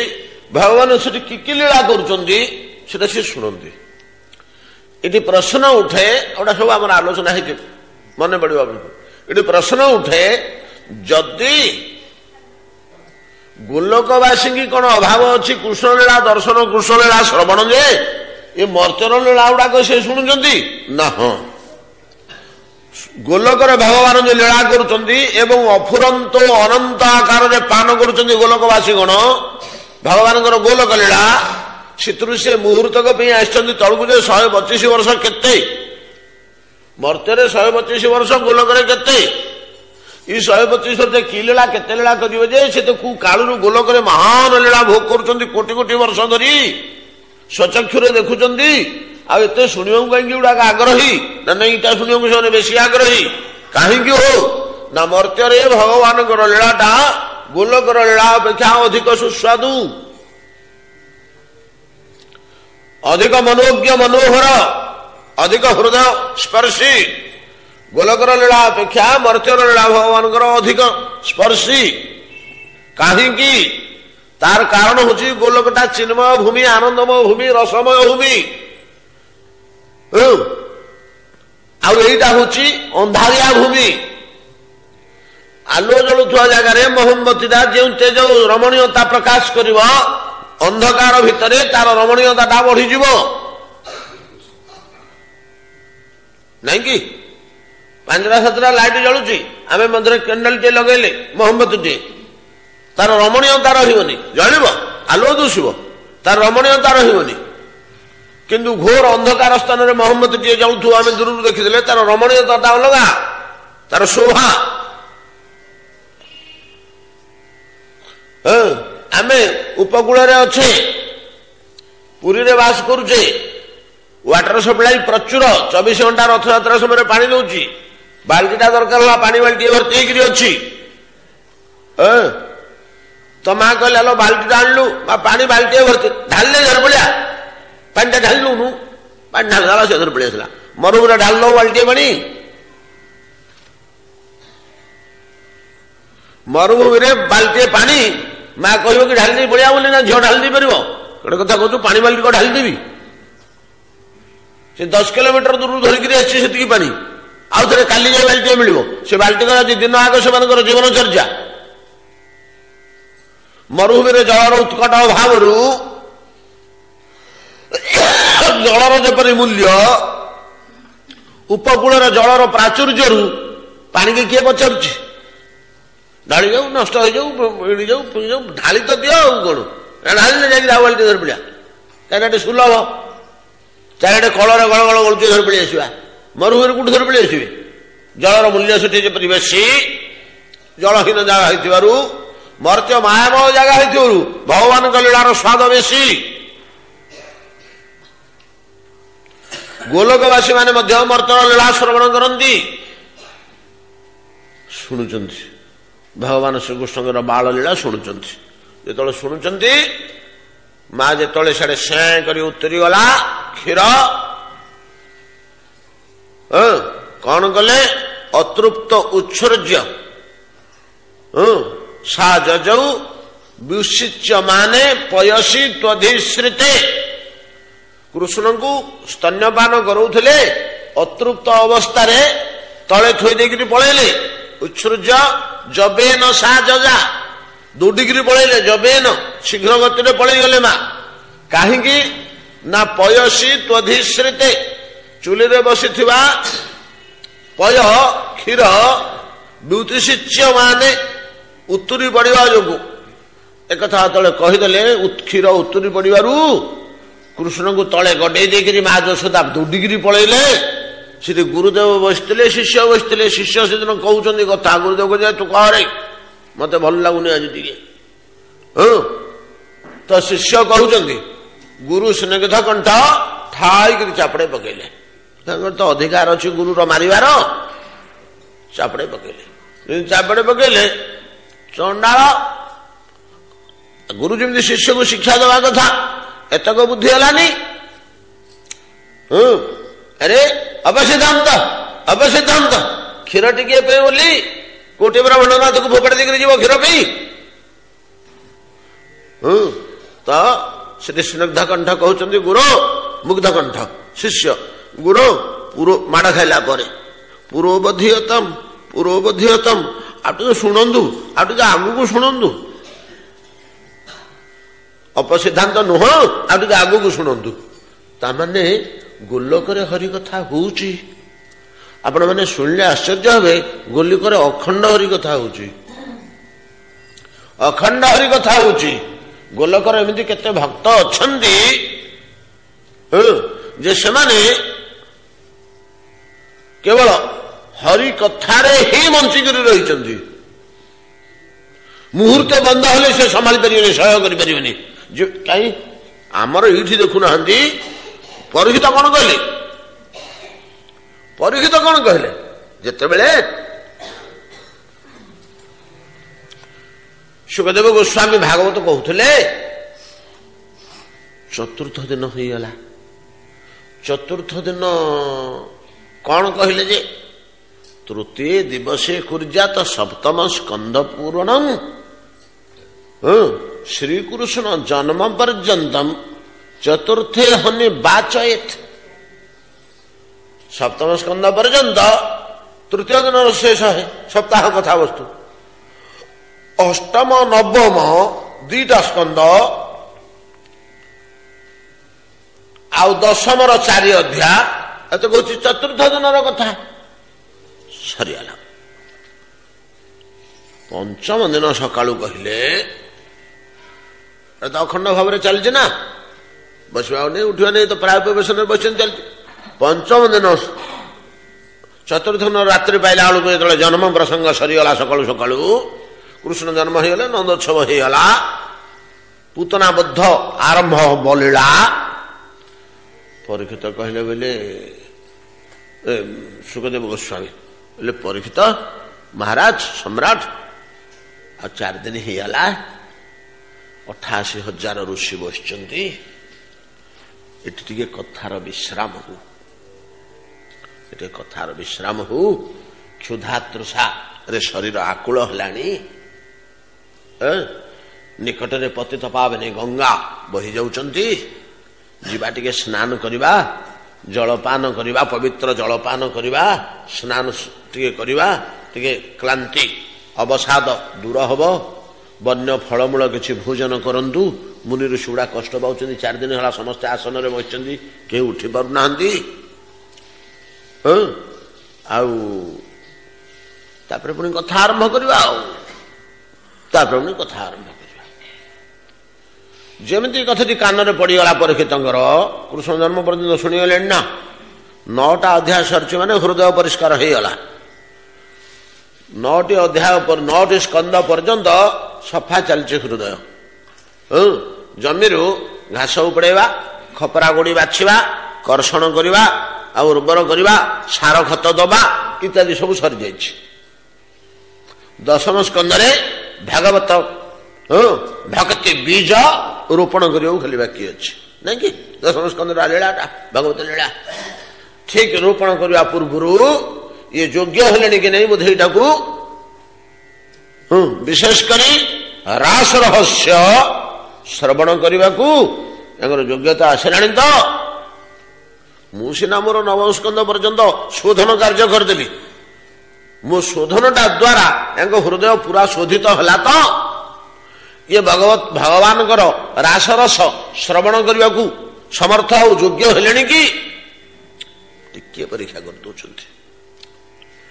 ଭଗବାନ ସେଠି କି କି ଲୀଳା କରୁଛନ୍ତି ସେଟା ସେ ଶୁଣନ୍ତି। ଏଠି ପ୍ରଶ୍ନ ଉଠେ, ଏଗୁଡ଼ା ସବୁ ଆମର ଆଲୋଚନା ହେଇଛି, ମନେ ପଡିବ ଆପଣଙ୍କୁ। ଏଠି ପ୍ରଶ୍ନ ଉଠେ, ଯଦି ଗୋଲକବାସୀଙ୍କି କଣ ଅଭାବ ଅଛି କୃଷ୍ଣଲୀଳା ଦର୍ଶନ, କୃଷ୍ଣଲୀଳା ଶ୍ରବଣ, ଯେ ଏ ମର୍ତ୍ତ୍ୟର ଲୀଳା ଗୁଡାକ ସେ ଶୁଣୁଛନ୍ତି ନା? ହଁ, ଗୋଲକରେ ଭଗବାନ ଯେ ଲୀଳା କରୁଛନ୍ତି ଏବଂ ଅଫୁରନ୍ତ ଅନନ୍ତ ଆକାରରେ ପାନ କରୁଛନ୍ତି ଗୋଲକବାସୀ ଗଣ ଭଗବାନଙ୍କର ଗୋଲକ ଲୀଳା, ସେଥିରୁ ସେ ମୁହୂର୍ତ୍ତକ ପାଇଁ ଆସିଛନ୍ତି ତଳକୁ ଯେ 125 ବର୍ଷ। କେତେ ମର୍ତ୍ତ୍ୟରେ 125 ବର୍ଷ, ଗୋଲକରେ କେତେ? ଇ 125 ବର୍ଷ କି ଲୀଳା, କେତେ ଲୀଳା କରିବେ ଯେ, ସେ ତ କୋଉ କାଳରୁ ଗୋଲକରେ ମହାନ ଲୀଳା ଭୋଗ କରୁଛନ୍ତି କୋଟି କୋଟି ବର୍ଷ ଧରି, ସ୍ୱଚକ୍ଷୁରେ ଦେଖୁଛନ୍ତି। ଆଉ ଏତେ ଶୁଣିବାକୁ କାହିଁକି ଗୁଡାକ ଆଗ୍ରହୀ? ନା ନାଇଁ, ଏଇଟା ଶୁଣିବାକୁ ସେମାନେ ବେଶୀ ଆଗ୍ରହୀ। କାହିଁକି ହଉ ନା, ମର୍ତ୍ତ୍ୟରେ ଭଗବାନଙ୍କର ଲୀଳାଟା ଗୋଲକର ଲୀଳା ଅପେକ୍ଷା ଅଧିକ ସୁସ୍ୱାଦୁ, ଅଧିକ ମନୋଜ୍ଞ ମନୋହର, ଅଧିକ ହୃଦୟ ସ୍ପର୍ଶୀ। ଗୋଲକର ଲୀଳା ଅପେକ୍ଷା ମର୍ତ୍ତ୍ୟର ଲୀଳା ଭଗବାନଙ୍କର ଅଧିକ ସ୍ପର୍ଶୀ। କାହିଁକି? ତାର କାରଣ ହଉଛି ଗୋଲକଟା ଚିନ୍ମୟ ଭୂମି, ଆନନ୍ଦମୟ ଭୂମି, ରସମୟ ଭୂମି। ଆଉ ଏଇଟା ହଉଛି ଅନ୍ଧାରିଆ ଭୂମି। ଆଲୁଅ ଜଳୁଥିବା ଜାଗାରେ ମହମବତୀଟା ଯେଉଁ ତେଜ ରମଣୀୟତା ପ୍ରକାଶ କରିବ, ଅନ୍ଧକାର ଭିତରେ ତାର ରମଣୀୟତାଟା ବଢିଯିବ ନାଇଁ କି? 5-7ଟା ଲାଇଟ୍ ଜଳୁଛି, ଆମେ ମଧ୍ୟରେ କ୍ୟାଣ୍ଡେଲଟିଏ ଲଗେଇଲେ, ମହମବତୀଟିଏ, ତାର ରମଣୀୟତା ରହିବନି। ଜଳିବ, ଆଲୁଅ ଦୁଷିବ, ତାର ରମଣୀୟତା ରହିବନି। କିନ୍ତୁ ଘୋର ଅନ୍ଧକାର ସ୍ଥାନରେ ମହମବତୀଟିଏ ଜଳୁଥିବ, ଆମେ ଦୂରରୁ ଦେଖିଦେଲେ ତାର ରମଣୀୟତାଟା ଅଲଗା, ତାର ଶୋଭା। ଆମେ ଉପକୂଳରେ ଅଛେ, ପୁରୀରେ ବାସ କରୁଛେ, ୱାଟର ସପ୍ଲାଇ ପ୍ରଚୁର, 24 ଘଣ୍ଟା ରଥଯାତ୍ରା ସମୟରେ ପାଣି ଦଉଛି, ବାଲ୍ଟିଟା ଦରକାର ହେଲା, ପାଣି ବାଲ୍ଟିଏ ଭର୍ତ୍ତି ହେଇକିରି ଅଛି। ତ ମା କହିଲେ ଆଲୋ ବାଲ୍ଟିଟା ଆଣିଲୁ, ପାଣି ବାଲ୍ଟିଏ ଭର୍ତ୍ତି, ଢାଳିଲେ ଝରପଳିଆ, ପାଣିଟା ଢାଳିଲୁନୁ, ପାଣି ଢାଳିଦେଲା, ସେ ଧରି ପଳେଇ ଆସିଲା। ମରୁଭୂମିରେ ଢାଳିଲ ବାଲ୍ଟିଏ ପାଣି, ମରୁଭୂମିରେ ବାଲ୍ଟିଏ ପାଣି ମା କହିବ କି ଢାଳି ଦେଇ ପଳେଇଆ ବୋଲି? ନା ଝିଅ ଢାଳି ଦେଇ ପାରିବ? ଗୋଟେ କଥା କହୁଛୁ, ପାଣି ବାଲ୍ଟି କଣ ଢାଳି ଦେବି? ସେ 10 କିଲୋମିଟର ଦୂରରୁ ଧରିକିରି ଆସିଛି ସେତିକି ପାଣି, ଆଉ ଥରେ କାଲି ଯାଇ ବାଲ୍ଟିଏ ମିଳିବ? ସେ ବାଲ୍ଟି କର ଦିନ ଆଗ ସେମାନଙ୍କର ଜୀବନଚର୍ଯ୍ୟା। ମରୁଭୂମିରେ ଜଳର ଉତ୍କଟ ଅଭାବରୁ ଜଳର ଯେପରି ମୂଲ୍ୟ, ଉପକୂଳର ଜଳର ପ୍ରାଚୁର୍ଯ୍ୟରୁ ପାଣିକି କିଏ ପଚାରୁଛି? ଢାଳି ଯାଉ, ନଷ୍ଟ ହେଇଯାଉ, ମିଳିଯାଉ, ପିଇଯାଉ, ଢାଳି ତ ଦିଅ ଆଉ କଣ? ଢାଳିଲେ ଯାଇକି ଆଉ ବାଲ୍ଟି ଧରି ପଡ଼ିଆ, କାହିଁକିନା ଏଠି ସୁଲଭ, ଚାରିଆଡେ କଳରେ ଗଳ ଗଳ ଗଳୁଛି, ଧରି ପଳେଇ ଆସିବା। ମରୁଭୂମିରେ କୋଉଠି ଧରି ପଳେଇ ଆସିବେ? ଜଳର ମୂଲ୍ୟ ସେଠି ଯେପରି ବେଶୀ, ଜଳହୀନ ଜାଗା ହେଇଥିବାରୁ, ମର୍ତ୍ତ୍ୟ ମାୟାମୟ ଜାଗା ହେଇଥିବାରୁ ଭଗବାନଙ୍କ ଲୀଳାର ସ୍ୱାଦ ବେଶୀ। ଗୋଲକବାସୀ ମାନେ ମଧ୍ୟ ମର୍ତ୍ତ୍ୟର ଲୀଳା ଶ୍ରବଣ କରନ୍ତି, ଶୁଣୁଛନ୍ତି, ଭଗବାନ ଶ୍ରୀକୃଷ୍ଣଙ୍କର ବାଳ ଲୀଳା ଶୁଣୁଛନ୍ତି। ଯେତେବେଳେ ଶୁଣୁଛନ୍ତି, ମା ଯେତେବେଳେ ସିଆଡେ ସେଁ କରି ଉତ୍ତରିଗଲା କ୍ଷୀର, କଣ କଲେ? ଅତୃପ୍ତ ଉତ୍ସର୍ଜ୍ୟ ସା ଯଜଉ ବିଶିଚ୍ୟ ମାନେ ପୟସୀ ତ୍ୱଧିଶ୍ରିତେ। କୃଷ୍ଣଙ୍କୁ ସ୍ତନ୍ୟପାନ କରଉଥିଲେ, ଅତୃପ୍ତ ଅବସ୍ଥାରେ ତଳେ ଥୋଇ ଦେଇକିରି ପଳେଇଲେ। ଉତ୍ସର୍ଜ୍ୟ ଜବେନ ସା ଯଜା, ଦୌଡ଼ିକିରି ପଳେଇଲେ, ଜବେନ ଶୀଘ୍ର ଗତିରେ ପଳେଇଗଲେ ମା। କାହିଁକି ନା ପୟସୀ ତ୍ୱଧିଶ୍ରିତେ, ଚୁଲିରେ ବସିଥିବା ପୟ କ୍ଷୀର ବିଉତିଶିଚ୍ୟ ମାନେ ଉତ୍ତୁରି ପଡ଼ିବା ଯୋଗୁଁ। ଏକଥା ଯେତେବେଳେ କହିଦେଲେ, କ୍ଷୀର ଉତ୍ତୁରି ପଡ଼ିବାରୁ କୃଷ୍ଣଙ୍କୁ ତଳେ ଗଡେଇ ଦେଇକିରି ମା ଯଶୋଦା ଦୌଡ଼ିକିରି ପଳେଇଲେ। ସେଠି ଗୁରୁଦେବ ବସିଥିଲେ, ଶିଷ୍ୟ ବସିଥିଲେ। ଶିଷ୍ୟ ସେଦିନ କହୁଛନ୍ତି କଥା, ଗୁରୁଦେବ କହୁଛନ୍ତି ତୁ କହରେ, ମତେ ଭଲ ଲାଗୁନି ଆଜି ଟିକେ। ତ ଶିଷ୍ୟ କହୁଛନ୍ତି, ଗୁରୁ ସ୍ନେଗ୍ଧ କଣ୍ଠ ଠାଇକିରି ଚାପଡ଼େ ପକେଇଲେ। ତାଙ୍କର ତ ଅଧିକାର ଅଛି ଗୁରୁର ମାରିବାର, ଚାପଡ଼େ ପକେଇଲେ। ଚାପଡ଼େ ପକେଇଲେ, ଚଣ୍ଡାଳ, ଗୁରୁ ଯେମିତି ଶିଷ୍ୟକୁ ଶିକ୍ଷା ଦେବା କଥା, ଏତକ ବୁଦ୍ଧି ହେଲାନି। ଆରେ ଅବସିଦ୍ଧାନ୍ତ, ଅବସିଦ୍ଧାନ୍ତ, କ୍ଷୀର ଟିକେ ପାଇଁ ବୋଲି କୋଟି ବ୍ରହ୍ମଣନାଥକୁ ଫୋପାଡ଼ି ଦେଇକିରି ଯିବ କ୍ଷୀର ପାଇଁ? ତ ସେଠି ସ୍ନିଗ୍ଧ କଣ୍ଠ କହୁଛନ୍ତି ଗୁରୁ, ମୁଗ୍ଧ କଣ୍ଠ ଶିଷ୍ୟ, ଗୁରୁ ମାଡ଼ ଖାଇଲା ପରେ ପୂର୍ବୋବଧିୟତମ, ପୂର୍ବୋବଧିୟତମ, ଆଉ ଟିକେ ଶୁଣନ୍ତୁ, ଆଉ ଟିକେ ଆଗକୁ ଶୁଣନ୍ତୁ। ଅପସିଦ୍ଧାନ୍ତ ନୁହଁ, ଆଉ ଟିକେ ଆଗକୁ ଶୁଣନ୍ତୁ। ତାମାନେ ଗୋଲକରେ ହରି କଥା ହଉଛି, ଆପଣମାନେ ଶୁଣିଲେ ଆଶ୍ଚର୍ଯ୍ୟ ହେବେ। ଗୋଲକରେ ଅଖଣ୍ଡ ହରି କଥା ହଉଛି, ଅଖଣ୍ଡ ହରି କଥା ହଉଛି। ଗୋଲକର ଏମିତି କେତେ ଭକ୍ତ ଅଛନ୍ତି ଯେ ସେମାନେ କେବଳ ହରି କଥାରେ ହିଁ ବଞ୍ଚିକରି ରହିଛନ୍ତି। ମୁହୂର୍ତ୍ତେ ବନ୍ଦ ହେଲେ ସେ ସମ୍ଭାଳି ପାରିବେନି, ସହ୍ୟ କରିପାରିବେନି। କାହିଁ ଆମର ଏଇଠି ଦେଖୁନାହାନ୍ତି, ପରୀକ୍ଷିତ କଣ କହିଲେ? ପରୀକ୍ଷିତ କଣ କହିଲେ? ଯେତେବେଳେ ସୁଖଦେବ ଗୋସ୍ୱାମୀ ଭାଗବତ କହୁଥିଲେ, ଚତୁର୍ଥ ଦିନ ହେଇଗଲା। ଚତୁର୍ଥ ଦିନ କଣ କହିଲେ ଯେ ତୃତୀୟ ଦିବସେ କୁର୍ଯାତ ସପ୍ତମ ସ୍କନ୍ଦ ପୂର୍ବଣଂ ଶ୍ରୀକୃଷ୍ଣ ଜନ୍ମ ପର୍ଯ୍ୟନ୍ତମ ଚତୁର୍ଥେ ହନି ବାଚୟେତ। ସପ୍ତମ ସ୍କନ୍ଦ ପର୍ଯ୍ୟନ୍ତ ତୃତୀୟ ଦିନର ଶେଷ ସପ୍ତାହ କଥାବସ୍ତୁ। ଅଷ୍ଟମ ନବମ ଦିଟା ସ୍କନ୍ଦ ଆଉ ଦଶମର 4 ଅଧ୍ୟାୟ ଏତ କହୁଛି ଚତୁର୍ଥ ଦିନର କଥା ସରିଗଲା। ପଞ୍ଚମ ଦିନ ସକାଳୁ କହିଲେ ତ ଅଖଣ୍ଡ ଭାବରେ ଚାଲିଛି ନା, ବସିବା ନେଇ ଉଠିବା ନେଇ ତ ପ୍ରାୟ ବେଶନରେ ବସିଛନ୍ତି ଚାଲିଛି। ପଞ୍ଚମ ଦିନ ଚତୁର୍ଥ ଦିନ ରାତ୍ରି ପାଇଲା ବେଳକୁ ଯେତେବେଳେ ଜନ୍ମ ପ୍ରସଙ୍ଗ ସରିଗଲା, ସକାଳୁ ସକାଳୁ କୃଷ୍ଣ ଜନ୍ମ ହେଇଗଲେ, ନନ୍ଦୋତ୍ସବ ହେଇଗଲା, ପୂତନା ବଦ୍ଧ ଆରମ୍ଭ ବଲିଳା। ପରୀକ୍ଷିତ କହିଲେ ବୋଲେ ସୁଖଦେବ ଗୋସ୍ୱାମୀ ବୋଲେ ପରୀକ୍ଷିତ ମହାରାଜ ସମ୍ରାଟ ଆଉ 4 ଦିନ ହେଇଗଲା, 88,000 ଋଷି ବସିଛନ୍ତି, ଏଠି ଟିକେ କଥାର ବିଶ୍ରାମ ହଉ, ଏଠି କଥାର ବିଶ୍ରାମ ହଉ। କ୍ଷୁଧାତୃଷାରେ ଶରୀର ଆକୁଳ ହେଲାଣି। ନିକଟରେ ପତିତ ପାବନୀ ଗଙ୍ଗା ବହି ଯାଉଛନ୍ତି, ଯିବା ଟିକେ ସ୍ନାନ କରିବା, ଜଳପାନ କରିବା, ପବିତ୍ର ଜଳପାନ କରିବା, ସ୍ନାନ ଟିକେ କରିବା, ଟିକେ କ୍ଳାନ୍ତି ଅବସାଦ ଦୂର ହବ। ବନ୍ୟ ଫଳମୂଳ କିଛି ଭୋଜନ କରନ୍ତୁ। ମୁନି ଋଷି ଗୁଡା କଷ୍ଟ ପାଉଛନ୍ତି, 4 ଦିନ ହେଲା ସମସ୍ତେ ଆସନରେ ବସିଛନ୍ତି, କେହି ଉଠି ପାରୁନାହାନ୍ତି। ଆଉ ତାପରେ ପୁଣି କଥା ଆରମ୍ଭ କରିବା, ଆଉ ତାପରେ ପୁଣି କଥା ଆରମ୍ଭ କରିବା। ଯେମିତି କଥାଟି କାନରେ ପଡିଗଲା ପରୀକ୍ଷିତଙ୍କର, କୃଷ୍ଣ ଜନ୍ମ ପର୍ଯ୍ୟନ୍ତ ଶୁଣିଗଲେଣି ନା, 9ଟା ଅଧ୍ୟାୟ ସରିଛି ମାନେ ହୃଦୟ ପରିଷ୍କାର ହେଇଗଲା। 9ଟି ଅଧ୍ୟାୟ 9ଟି ସ୍କନ୍ଦ ପର୍ଯ୍ୟନ୍ତ ସଫା ଚାଲିଛି ହୃଦୟ। ଜମିରୁ ଘାସ ଉପଡେଇବା, ଖପରା ଗୋଡି ବାଛିବା, କର୍ଷଣ କରିବା, ଆଉ ଉର୍ବର କରିବା, ସାର ଖତ ଦବା ଇତ୍ୟାଦି ସବୁ ସରିଯାଇଛି। 10ମ ସ୍କନ୍ଧରେ ଭାଗବତ ଭକ୍ତି ବୀଜ ରୋପଣ କରିବାକୁ ଖାଲି ବାକି ଅଛି, ନାଇଁ କି? 10ମ ସ୍କନ୍ଧର ଲୀଳାଟା ଭାଗବତ ଲୀଳା। ଠିକ ରୋପଣ କରିବା ପୂର୍ବରୁ ଇଏ ଯୋଗ୍ୟ ହେଲେଣି କି ନାହିଁ ବୋଧେ ଏଇଟାକୁ ବିଶେଷ କରି ରାସ ରହସ୍ୟ ଶ୍ରବଣ କରିବାକୁ ତାଙ୍କର ଯୋଗ୍ୟତା ଆସିଲାଣି। ତ ମୁଁ ସିନା ମୋର 9ମ ସ୍କନ୍ଧ ପର୍ଯ୍ୟନ୍ତ ଶୋଧନ କାର୍ଯ୍ୟ କରିଦେଲି, ମୋ ଶୋଧନଟା ଦ୍ୱାରା ତାଙ୍କ ହୃଦୟ ପୁରା ଶୋଧିତ ହେଲା। ତ ଇଏ ଭଗବାନଙ୍କର ରାସରସ ଶ୍ରବଣ କରିବାକୁ ସମର୍ଥ ଆଉ ଯୋଗ୍ୟ ହେଲେଣି କି? ଟିକିଏ ପରୀକ୍ଷା କରିଦଉଛନ୍ତି।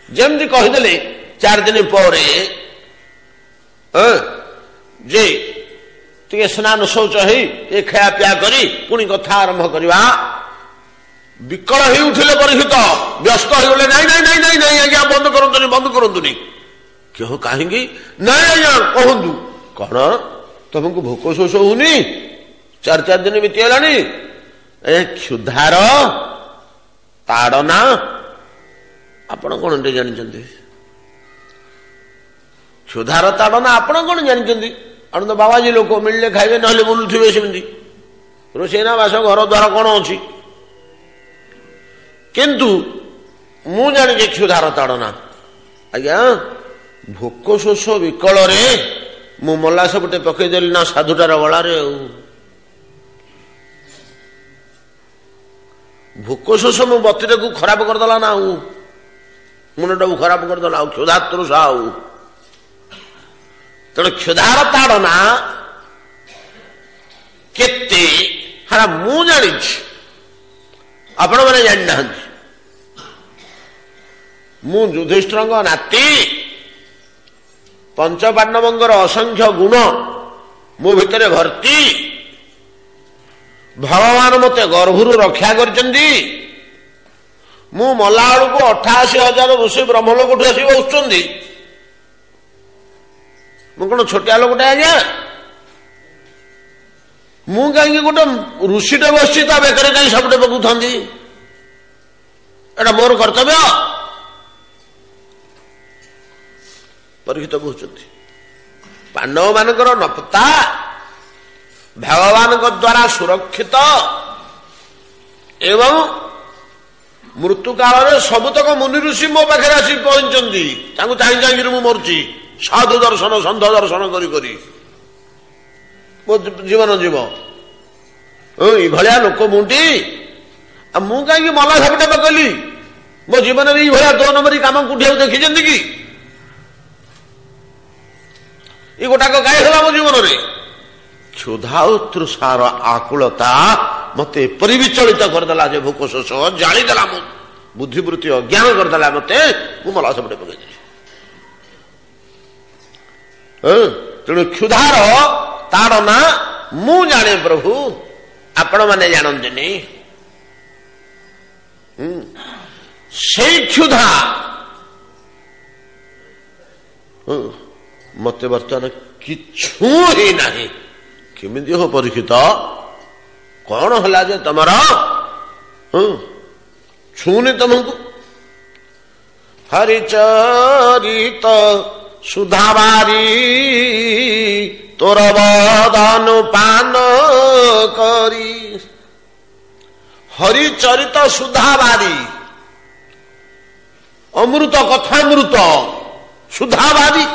ଯେମିତି କହିଦେଲେ 4 ଦିନ ପରେ ଯେ ଟିକେ ସ୍ନାନ ଶୌଚ ହେଇ ଏ ଖାଇବା ପିଆ କରି ପୁଣି କଥା ଆରମ୍ଭ କରିବା। ବିକଳ ହେଇ ଉଠିଲେ ପରୀକ୍ଷିତ, ବ୍ୟସ୍ତ ହେଇଗଲେ, ନାଇଁ ନାଇଁ ନାଇଁ ନାଇଁ ନାଇଁ ଆଜ୍ଞା ବନ୍ଦ କରନ୍ତୁନି, ବନ୍ଦ କରନ୍ତୁନି। କେହ କାହିଁକି? ନାଇଁ ଆଜ୍ଞା କହନ୍ତୁ। କଣ ତମକୁ ଭୋକ ଶୋଷ ହଉନି? 4 ଦିନ ବିତିଗଲାଣି। ଏ କ୍ଷୁଧାର ତାଡନା ଆପଣ କଣ ଟିକେ ଜାଣିଛନ୍ତି? କ୍ଷୁଧାର ତାଡନା ଆପଣ କଣ ଜାଣିଛନ୍ତି? ଆପଣ ତ ବାବାଜୀ ଲୋକ, ମିଳିଲେ ଖାଇବେ, ନହେଲେ ବୁଲୁଥିବେ ସେମିତି। ରୋଷେଇ ନା ବାସ, ଘର ଦ୍ୱାର କଣ ଅଛି? କିନ୍ତୁ ମୁଁ ଜାଣିଛି କ୍ଷୁଧାର ତାଡନା। ଆଜ୍ଞା ଭୋକ ଶୋଷ ବିକଳରେ ମୁଁ ମଲା ସବୁଟେ ପକେଇଦେଲି ନା ସାଧୁଟାର ଗଳାରେ। ଆଉ ଭୋକ ଶୋଷ ମୋ ବତିଟାକୁ ଖରାପ କରିଦେଲା ନା, ଆଉ ମୁଣ୍ଡଟାକୁ ଖରାପ କରିଦେଲା। ଆଉ କ୍ଷୁଧାତୃଷା, ଆଉ ତେଣୁ କ୍ଷୁଧାର ତାଡନା କେତେ ହାରା ମୁଁ ଜାଣିଛି, ଆପଣମାନେ ଜାଣିନାହାନ୍ତି। ମୁଁ ଯୁଧିଷ୍ଠିରଙ୍କ ନାତି, ପଞ୍ଚପାଣ୍ଡବଙ୍କର ଅସଂଖ୍ୟ ଗୁଣ ମୋ ଭିତରେ ଭର୍ତ୍ତି। ଭଗବାନ ମତେ ଗର୍ଭରୁ ରକ୍ଷା କରିଛନ୍ତି। ମୁଁ ମଲା ବେଳକୁ 88,000 ଋଷି ବ୍ରହ୍ମଲୋକଠୁ ଆସି ବସୁଛନ୍ତି। ମୁଁ କଣ ଛୋଟିଆ ଲୋକଟା ଆଜ୍ଞା? ମୁଁ କାହିଁକି ଗୋଟେ ଋଷିଟେ ବସିଛି ତା ବେକରେ କାହିଁ ସବୁଟେ ପକଉଥାନ୍ତି? ଏଟା ମୋର କର୍ତ୍ତବ୍ୟ। ପରୀକ୍ଷିତ କହୁଛନ୍ତି ପାଣ୍ଡବ ମାନଙ୍କର ନପତା ଭଗବାନଙ୍କ ଦ୍ୱାରା ସୁରକ୍ଷିତ ଏବଂ ମୃତ୍ୟୁ କାଳରେ ସବୁତକ ମୁନି ଋଷି ମୋ ପାଖରେ ଆସି ପହଞ୍ଚିଛନ୍ତି। ତାଙ୍କୁ ଚାହିଁ ଚାହିଁକିରି ମୁଁ ମରୁଛି, ସାଧୁ ଦର୍ଶନ ସନ୍ଥ ଦର୍ଶନ କରି କରି ମୋ ଜୀବନ ଯିବ। ଏଇଭଳିଆ ଲୋକ ମୁଁଟି, ଆଉ ମୁଁ କାହିଁକି ମଲା ଝାପଟେ ପକେଇଲି? ମୋ ଜୀବନରେ ଏଇଭଳିଆ 2 ନମ୍ବରୀ କାମ କୋଉଠି ଆଉ ଦେଖିଛନ୍ତି କି? ये गोटाक गाई होला मो जीवन रे क्षुधा तृषार आकुलता मते एपरि विचलित करदेला जे भोक शोष जालीदेला मो बुद्धिवृत्ति अज्ञान करदेला मते मु मला सबटे पकई तेणु क्षुधार ताड़ना मु जाने प्रभु आपण माने जानते से क्षुधा मत बर्तमान किछु ही नहीं केमिति हो परीक्षित कौन हला जे तमरा छूनी तुमको हरिचरित सुधाबारी तोर बदनु पान करी हरिचरित सुधाबारी अमृत कथामृत सुधाबारी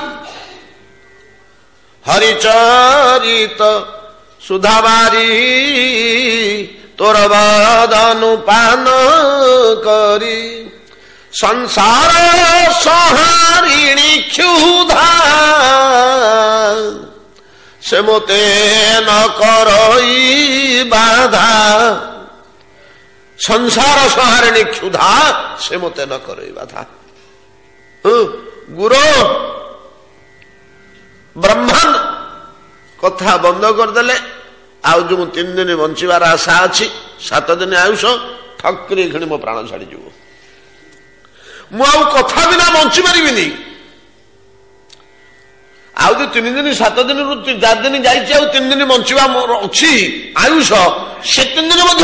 हरिचरित सुधाबारी तोर बदनु पान करी संसार संहारिणी क्षुधा से मोते न करई बाधा संसार संहारिणी क्षुधा से मोते न करई बाधा गुरु ब्रह्मांड कथा बंद करदेले आउ जो 3 दिन बंचार आशा अच्छी 7 दिन आयुष ठक्री घिणी मो प्राण छाड़ी जीव मु कथा बिना बंची पारिनी आउ जो 3 दिन 7 दिन 4 दिन जाइए 3 दिन बंचा मोर अच्छी आयुष से 3 दिन मोर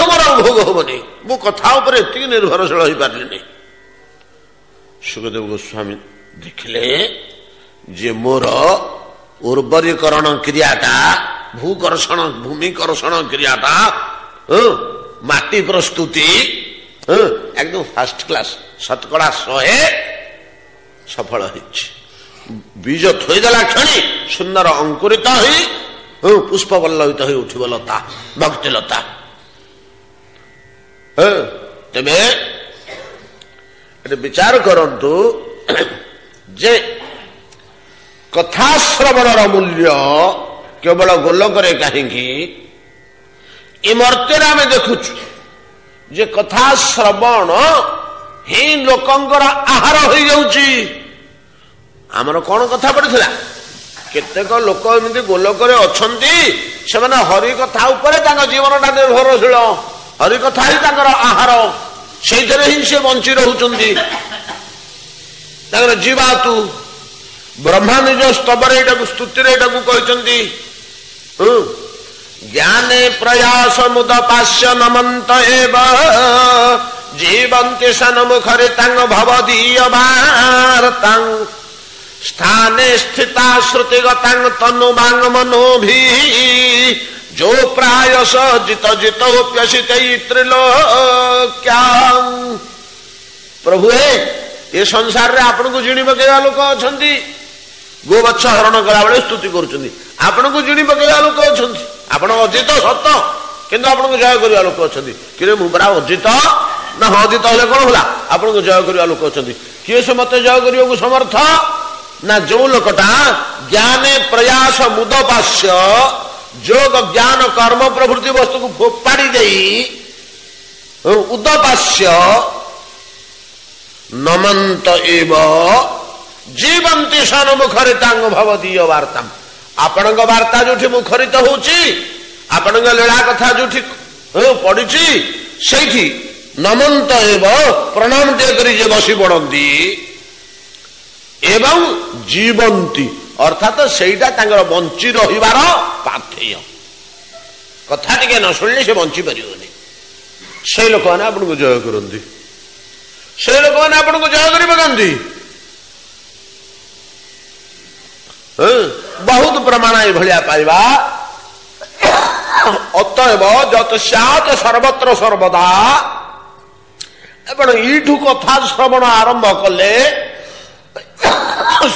भोग हेनी मु कथा एति निर्भरशील हो पारे सुखदेव गोस्वामी देखले जे मोर उर्वरीकरण क्रियाटा भूकर्षण भूमिकर्षण क्रियाटा माटी प्रस्तुति एकदम फास्ट क्लास 100% सफल बीज थोदेला क्षणी सुंदर अंकुरित हो पुष्प बल्लभित हो उठिब लता भक्ति लता तेरे विचार करंतु जे कथा श्रवणर मूल्य केवल गोलक कहीं मर्त्य आम देखुचु जे कथा श्रवण ही लोकंकर आहार हो जाउची आमर कौन कथा पड़ता केतेक लोक एमती गोलक अच्छी से हरि कथा जीवन टा निर्भरशील हरि कथा ही आहार से ही से बंची रोचंती जीवातु ब्रह्मा निज स्तवर एटा स्तुति कहते ज्ञाने प्रयास मुदपाश्य नमंत एव जीवंती सन्मुखरे तंग भवदीयवार्तां स्थाने स्थिता श्रुतिगतां तनुवांग मनोभि जो प्रायश जित जितोप्यसित त्रिलोक्यां प्रभु ये संसार रे आपन को जिणी पकेवा लोक अछंती गोवत्स हरण कला बेले स्तुति करुछंती आपन को जिणी पकेवा लोक अछंती आपण अजित सत किंतु आपन को जय करिया लोक अछंती किरे मु बरा अजित ना अजित हेले कोन होला आपन को जय करिया लोक अछंती किए से मते जय करियो को समर्थ ना जो लोकटा ज्ञाने प्रयास मुदपाश्य जोग ज्ञान कर्म प्रवृत्ति वस्तु को फोपाड़ी देई उदपाश्य नमंत एव जीवंती सन्मुखरे तांग भवदीय वार्ता आपण वार्ता जो मुखरित होची आपण लीला कथा जो पड़ी से नमंत एव प्रणाम दे करी जे बसी पड़ती एवं जीवंती अर्थात सेटा तांगर बंची रहिबार पाथेय कथा टिके न सुनले से बंची परिबनी से लोक माने आपन को जय करंती से लोक मैंने आपको जय कर पकाती बहुत प्रमाण ये पाइबा अतएव जत सैत सर्वत्र सर्वदा एवं ईठू कथा श्रवण आरंभ कले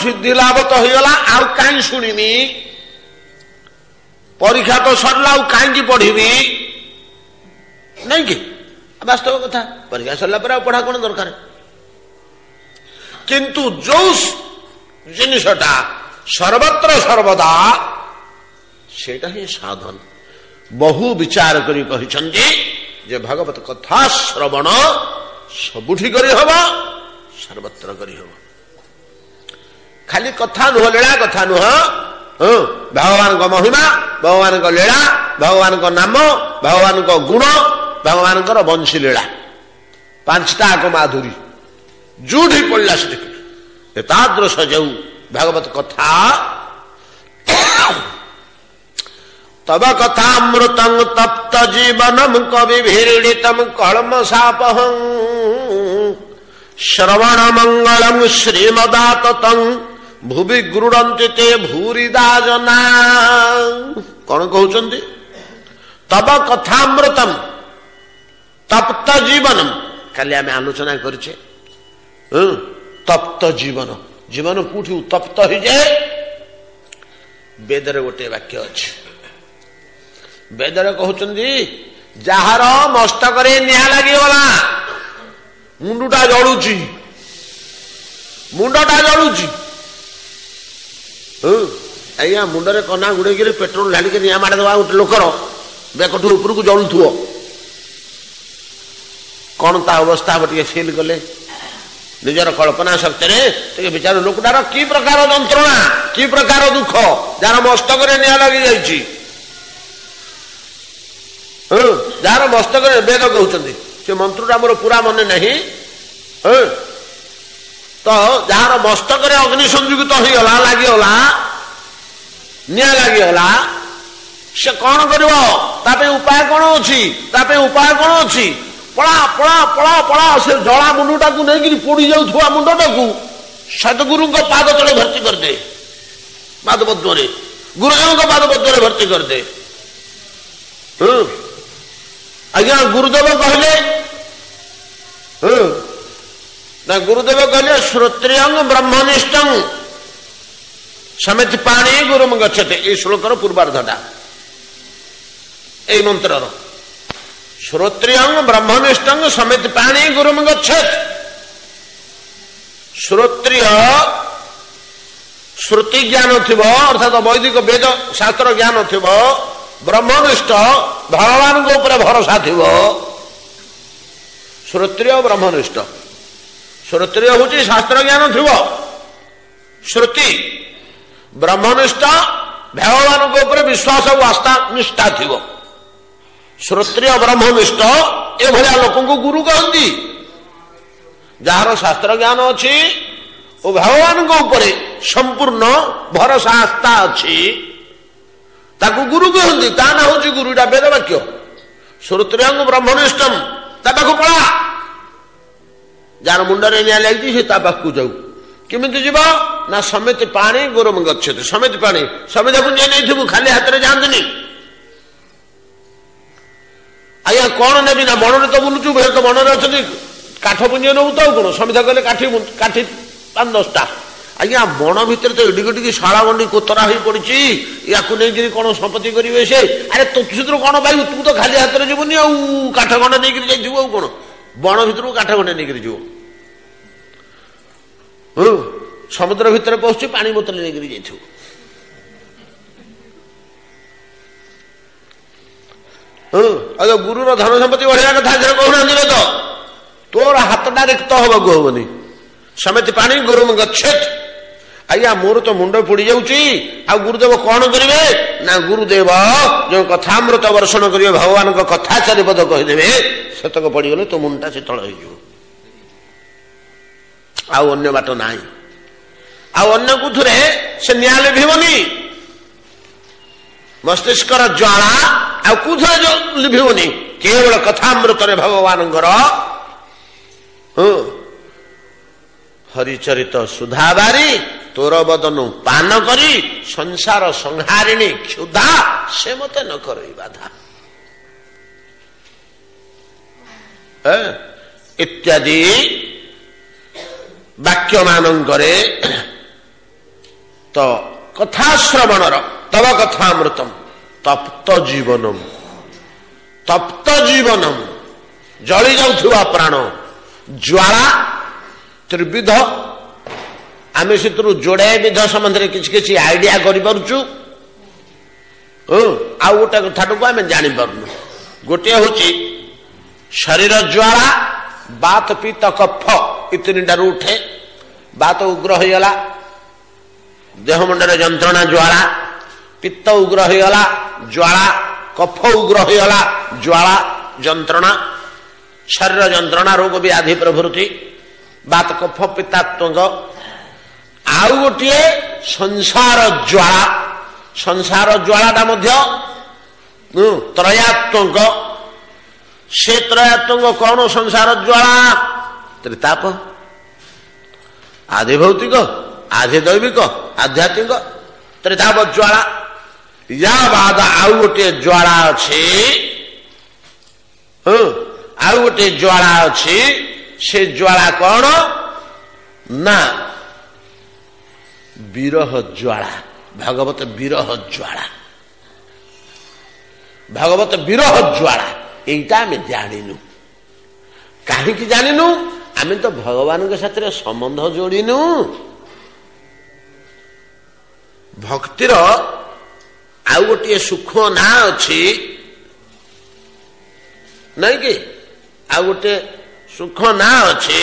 सिद्धि लाभ तो होगा आउ कहीं शुणिनी परीक्षा तो सरला कहीं पढ़ी नहीं कि वास्तव कथा परीक्षा सरला पर पढ़ा कौन दरकार किंतु जो जिनटा सर्वत्र सर्वदा सेटा ही साधन। बहु विचार करी कहिछन्ति जे भगवत कथा श्रवण सबुठी करी हबो, सर्वत्र करी हबो। खाली कथा नुह, लीला कथा नुह, भगवान को महिमा, भगवान को लीला, भगवान को नाम, भगवान को गुण, भगवान को वंशी लीला, पांचटा आक माधुरी जूठी पड़ा से तादृश जो भागवत कथा तब कथामृतं तप्त जीवनम कविभिरीडितम कलमशापहं श्रवण मंगलम श्रीमदाततं भुवि गृह्णन्ति ते भूरिदा जना। कौन कहउचंदी? तब कथामृतम तप्त जीवनम, काली आम आलोचना करछे तप्त जीवन, जीवन कोठी उत्तप्त हो जाए। वेदर गोटे वाक्य अच्छे, वेदर कहउचंदी जार मस्तक निआ लागिगला, मुंडटा जलुची, मुंडटा जलुची, आज्ञा मुंडरे कना गुड़े पेट्रोल ढालिक निआ मारिदेवा गोटे लोकर बेकठू उपरकू जलुथुव, कौन ता अवस्था हम टे फिल कले निजर कल्पना शक्ति विचार लोकटार कि प्रकार जंत्रणा कि प्रकार दुख जार मस्तक निआ लगी जाइए, जार मस्तक वेद कहते से मंत्रटा मोर पूरा मन नहीं, तो जार मस्तक अग्नि संयुक्त होगला लगिगला निआ लगिगला से कौन कर उपाय कौन अच्छी, उपाय कौन अच्छी? पड़ा पड़ा पड़ा पड़ा से जला मुंडटा को नहीं पोड़ी जाऊा मुंडटा को सदगुरु पाद तले भर्ती कर दे, पादपद्म गुरुजन को पादपद्म भर्ती कर दे। आज्ञा गुरुदेव कहले ना, गुरुदेव कहले श्रोत्रियं ब्रह्मनिष्ठं समित पाणी गुरुम गच्छते। ये श्लोकर पूर्वार्धटा ए मंत्र श्रोत्रियं ब्रह्मनिष्ठं समित पाणी गुरुम गच्छेत। श्रोत्रिय श्रुति ज्ञान थी अर्थात वैदिक वेद शास्त्र ज्ञान थी, ब्रह्मनिष्ठ भगवान को ऊपर भरोसा थी। श्रोत्रिय ब्रह्मनिष्ठ, श्रोत्रिय हूँ शास्त्र ज्ञान थी, श्रुति ब्रह्मनिष्ठ भगवान को ऊपर विश्वास और आस्था निष्ठा थी। श्रोत्रिय ब्रह्मनिष्ठ ए भलिया लोक को गुरु कहती, जार शास्त्र ज्ञान अच्छी और भगवान को ऊपर संपूर्ण भरोसा आस्था अच्छी, ताकू गुरु कहती। ता ना हूँ गुरु, इटा वेद वाक्य। श्रोत्रियं ब्रह्मनिष्ठम ताकू पड़ा, जार मुंडरे निआ लगी से पाखू जाऊ, किमिति जीव ना समिति पाणी गुरुम गच्छते। समिति पाणी समिति को नहीं थी, खाली हाथ में जातनी। आज्ञा कौन नेबी ना बन तो बुलुचु, तो बन अच्छे काठ पुंज नौ तो कौन समिधा कहले काठी काठी 5-10टा। आज्ञा बण भितर तो एडिक शाला गंडी कोतरा हो पड़ी, या नहीं कौन संपत्ति करेंगे से? अरे तो कौन पाइबू? तू तो खाली हाथ में जीवनी आ काठ खंडे नहीं जाइबू, आ कौन बण भर काठ खंडे नहीं जीव। समुद्र भितर पशु पानी बोतल नहीं जाइए। गुरुर धन संपत्ति बढ़िया कथा कहना तो तोर हाथटा रिक्त हवाक हबनी। समिति पाणी गुरुम गच्छेत। आज्ञा मोर तो मुंड पोड़ी जाऊँगी, आ गुरुदेव कौन करेंगे ना? गुरुदेव जो कथामृत वर्षण करेंगे, भगवान को कथा 4 पद कहीदेवे, सेतक पड़गले तो मुंडा शीतल हो अन्य बाट ना। अन्य कुथुरे से निआ लिभनी, मस्तिष्कर ज्वाला आउथरे जो लिभनी, केवल कथामृत भगवान हरिचरित सुधाबारी तोर बदन पान करी संसार संहारिणी क्षुधा से मते न करई बाधा इत्यादि वाक्य मानंकरे तो कथा श्रवणर तव कथामृतम तप्त जीवनम जली जाउथुवा प्राण ज्वाला त्रिविध आमे सेतु जोड़े विध संबंध किसी किसी आइडिया करूँ। आउ गोटे कथा को आम जापारनु गोटे हूँ शरीर ज्वाला बात पीत कफ ये तीन उठे बात उग्र होगला देहमुंडे जंत्रणा ज्वाला पित्त उग्र होगला ज्वाला कफ उग्र होगला ज्वाला जंत्रणा शरीर जंत्रणा रोग व्याधि प्रभृति बात कफ पित्तात्मक आउ गोटे संसार ज्वाला त्रयात्मक से त्रयात्मक कौन संसार ज्वाला त्रिताप आधे भौतिक आधे दैविक आध्यात्मिक त्रिताप ज्वाला या बाद आउ गोटे ज्वाला अच्छे आउ गोटे ज्वाला अच्छी से ज्वाला कौन ना विरह ज्वाला भगवत विरह ज्वाला भगवत विरह ज्वाला यहीटा आम जाणीनु कहीं जाणीनु आम तो भगवान के साथ संबंध जोड़ीनु भक्तिर आउ गोटे सूक्ष्म ना अच्छी नहीं कि आउ गोटे सूक्ष्म ना अच्छी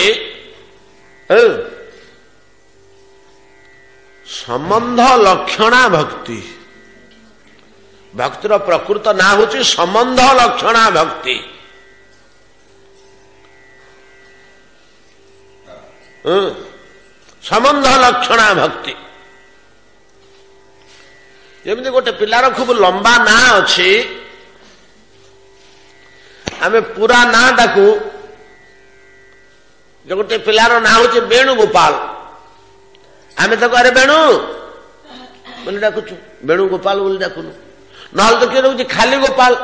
संबंध लक्षणा भक्ति भक्तिर प्रकृत ना होची संबंध लक्षणा भक्ति संबंध लक्षणा भक्ति जमी गोटे पिलार खूब लंबा ना अच्छी आमे पूरा ना डाकू जो गोटे पिलार ना होची वेणुगोपाल आमे तो अरे वेणु बोले डाकुचु वेणुगोपाल बोले डाकुनु ना तो किए रोचे खाली गोपाल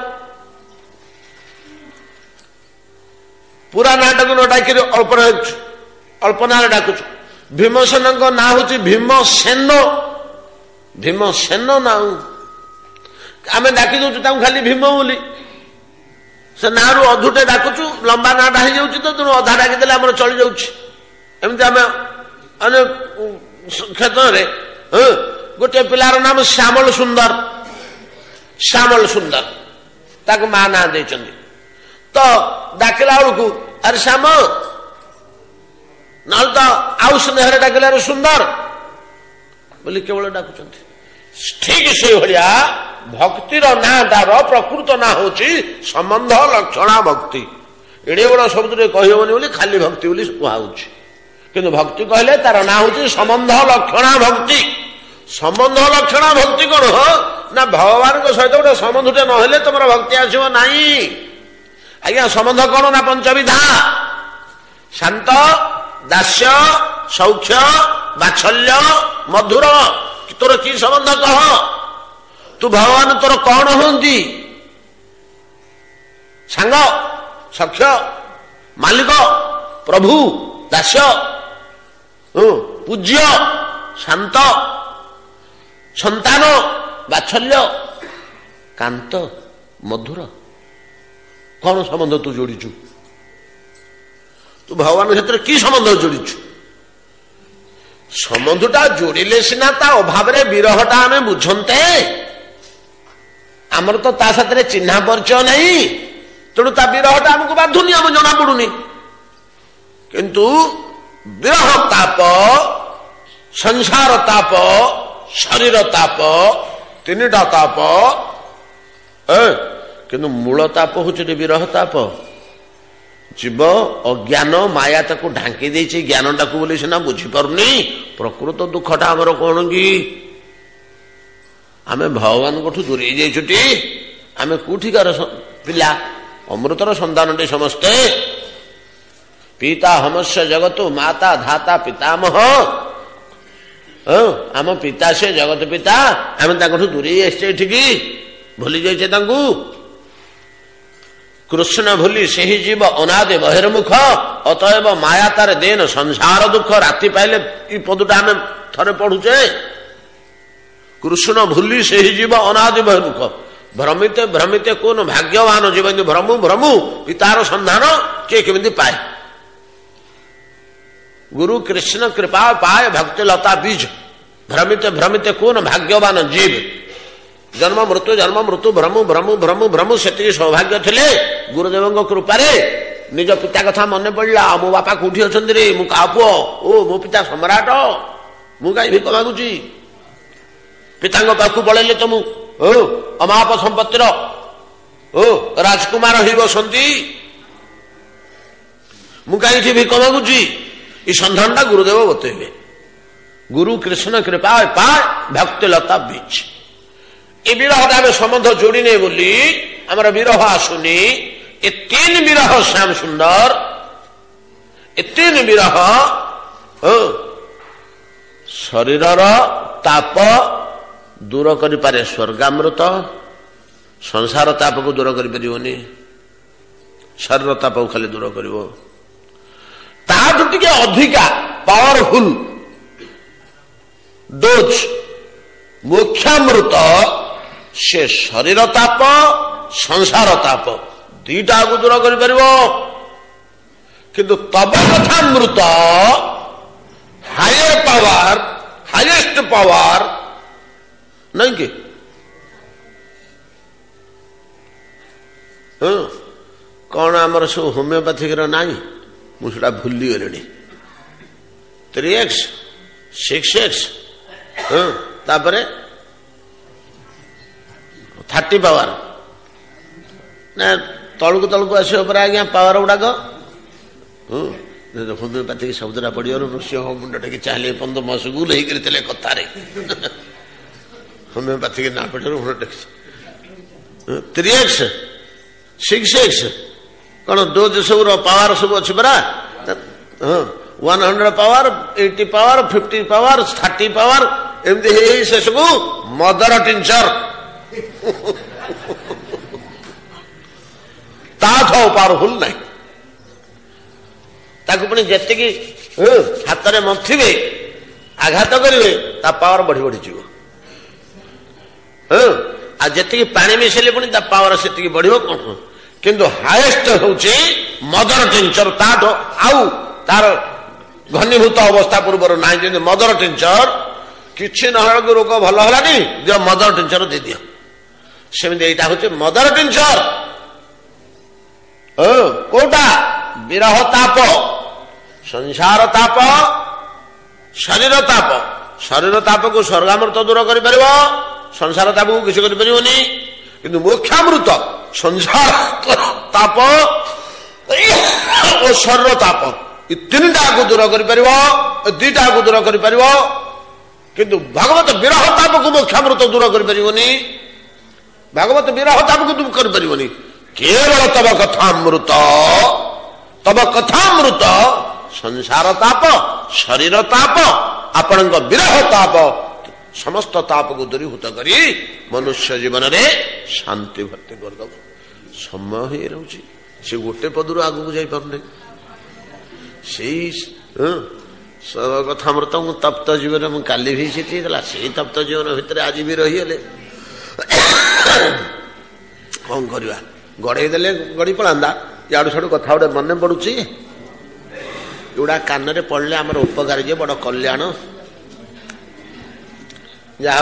पूरा ना डाकु न डाक अल्पना डाकुचु भीमसेन ना हूँ भीमसेन भीमसेन ना आम डाकी दौ खाली भीम बोली से ना रू अधुटे डाकुचु लंबा नाटा हो जाऊँ तो तेणु अधा डाकिदेले आम चली जामती आम अनेक क्षेत्र में गोटे पिलार नाम श्यामल सुंदर श्यामल सुंदर ताक मां ना दे तो डाकिला बेलू अरे श्याम ना तो आउ स्नेह डाकिला सुंदर बोली केवल डाकुं ठीक से भाया भक्तिर ना तार प्रकृत ना हूँ संबंध लक्षणा भक्ति एड़े बड़ शब्द कहबनी बोली खाली भक्ति बोली कहुच किंतु भक्ति कहले तार ना हूँ संबंध लक्षणा भक्ति संबंध लक्षणा भक्ति कौन हो ना भगवान सहित गोटे संबंध ना तुम भक्ति आसो ना आज्ञा संबंध कौन ना पंचविधा शांत दास्य सौख्य बात्सल्य मधुर तोर कि संबंध कह तू भगवान तोर कौन हंती सांग सख्य मालिक प्रभु दास्य पूज्य शांत संतान बात्सल्य कांत मधुर कौन संबंध तू जोड़ीचु तू भगवान क्षेत्र कि संबंध जोड़ीचु संबंधटा जोड़िले सिना ता अभाव विरहटा आम बुझते आमर तो ता साथ चिन्हा परिचय नहीं तेणु ता विरहटा आमको बाधुनी आम जना पड़ुनी किंतु विरह ताप संसार ताप शरीर ताप तीनटा ताप किंतु मूल ताप हूँ विरह ताप जीव अज्ञान माया ताको ढांकी देछि ज्ञान टाकू बोली सिना बुझी पारुनी प्रकृत दुखटा आमर कौन कि आमे भगवान को दूरे जाइछुटी आमे कोठिकार पिला अमृतर संतानटी समस्ते पिता हमस्य जगत माता धाता पितामह आम पिता से जगत पिता आम दूरे आसठी भूली जाइछे तांकू कृष्ण भूली से ही जीव अनादि बहिर्मुख अतएव माया तार देन संसार दुख राति पाइले पदुटा आम थे पढ़ुचे कृष्ण भूली से ही जीव अनादि बहिर्मुख भ्रमिते भ्रमिते कौन भाग्यवान जीव भ्रमु भ्रमु पितार संधान किए केमिति पाए गुरु कृष्ण कृपा पाए भक्ति लता बीज भ्रमित भ्रमित कौन भाग्यवान जीव जन्म मृत्यु भ्रमु भ्रमु भ्रमु भ्रमु से सौभाग्य थे गुरुदेव कृपारे निज पिता कथा मन पड़ा मो बापा कौटी अच्छा रे मु का पुओ ओ मो पिता सम्राट मु कहीं भिक मागुची पिता पाखु पलैले तो मु अमाप संपत्तिर राजकुमार ही बसंती मु कहीं भिक मागुची ये संधानटा गुरुदेव बतेबे गुरु कृष्ण कृपा पाए भक्ति लता बीच ये विरह संबंध जोड़ने बोली आमर विरह आसुनी ये तीन विरह श्याम सुंदर ये तीन विरह शरीर ताप दूर करें स्वर्गामृत संसार ताप को दूर कर शरीर ताप को खाली दूर कर टे अधिका पावरफुल डोज मोक्षामृत से शरीर ताप संसार ताप दीटा को दूर कर किंतु तब कथामृत हायर पावर हाईएस्ट पावर नहीं कि कौन आमर सब होमियोपैथिक नाई मुझा भूली गली 3x 6x तापरे 30 पावर ना तलू तलू आस आज्ञा पावर गुड़ाक होमियोपैथिक शब्दटा पड़ो नृसिंह मुंड टे चाहे 15 मास गुल होते कथार होमियोपैथिक ना पड़ो मुंड टेक 3x 6x कौन डोज सब पावर सब अच्छी परा 100 पावर 80 पावर 50 पावर 30 पावर एमती से सब मदर टिंचर पावरफुल ना पुणी जी हाथ में मंथे आघात करेंगे पावर बढ़ी बढ़ी जीव जी पानी मिसेले पुणी पावर से बढ़ किंतु हाएस्ट हूँ मदर टिंचर आउ तार घनीभूत अवस्था पूर्वर ना मदर टिंचर किसी ना रोग भल है दियो मदर टिंचर दे दियो सेमती यहाँ हूँ मदर टिंचर कोटा विरह ताप संसार ताप शरीर ताप को स्वर्गामृत दूर कर संसार ताप को किसी कर किंतु मोक्षामृत संसार ताप और शरीर ताप ये तीन टा को दूर कर दीटा को दूर कर किंतु भागवत विरह ताप को मोक्षामृत दूर कर भागवत विरह ताप को दूर कर केवल तब कथामृत संसार ताप शरीर ताप आपण विरह ताप समस्त ताप को दूरीभूत करी मनुष्य जीवन में शांति भक्ति करदब समय ही रही से गोटे पदर आग को जापे कथामृत तप्त जीवन मुझे काली भी शिखीला से तप्त जीवन भितर आज भी रहीगले कौन करवा गड़े देले गड़ी पड़ा याड़ू छाड़ू कथा गुटे मन पड़ुची एगुड़ा कान पड़े आमर उपकार जे बड़ कल्याण जा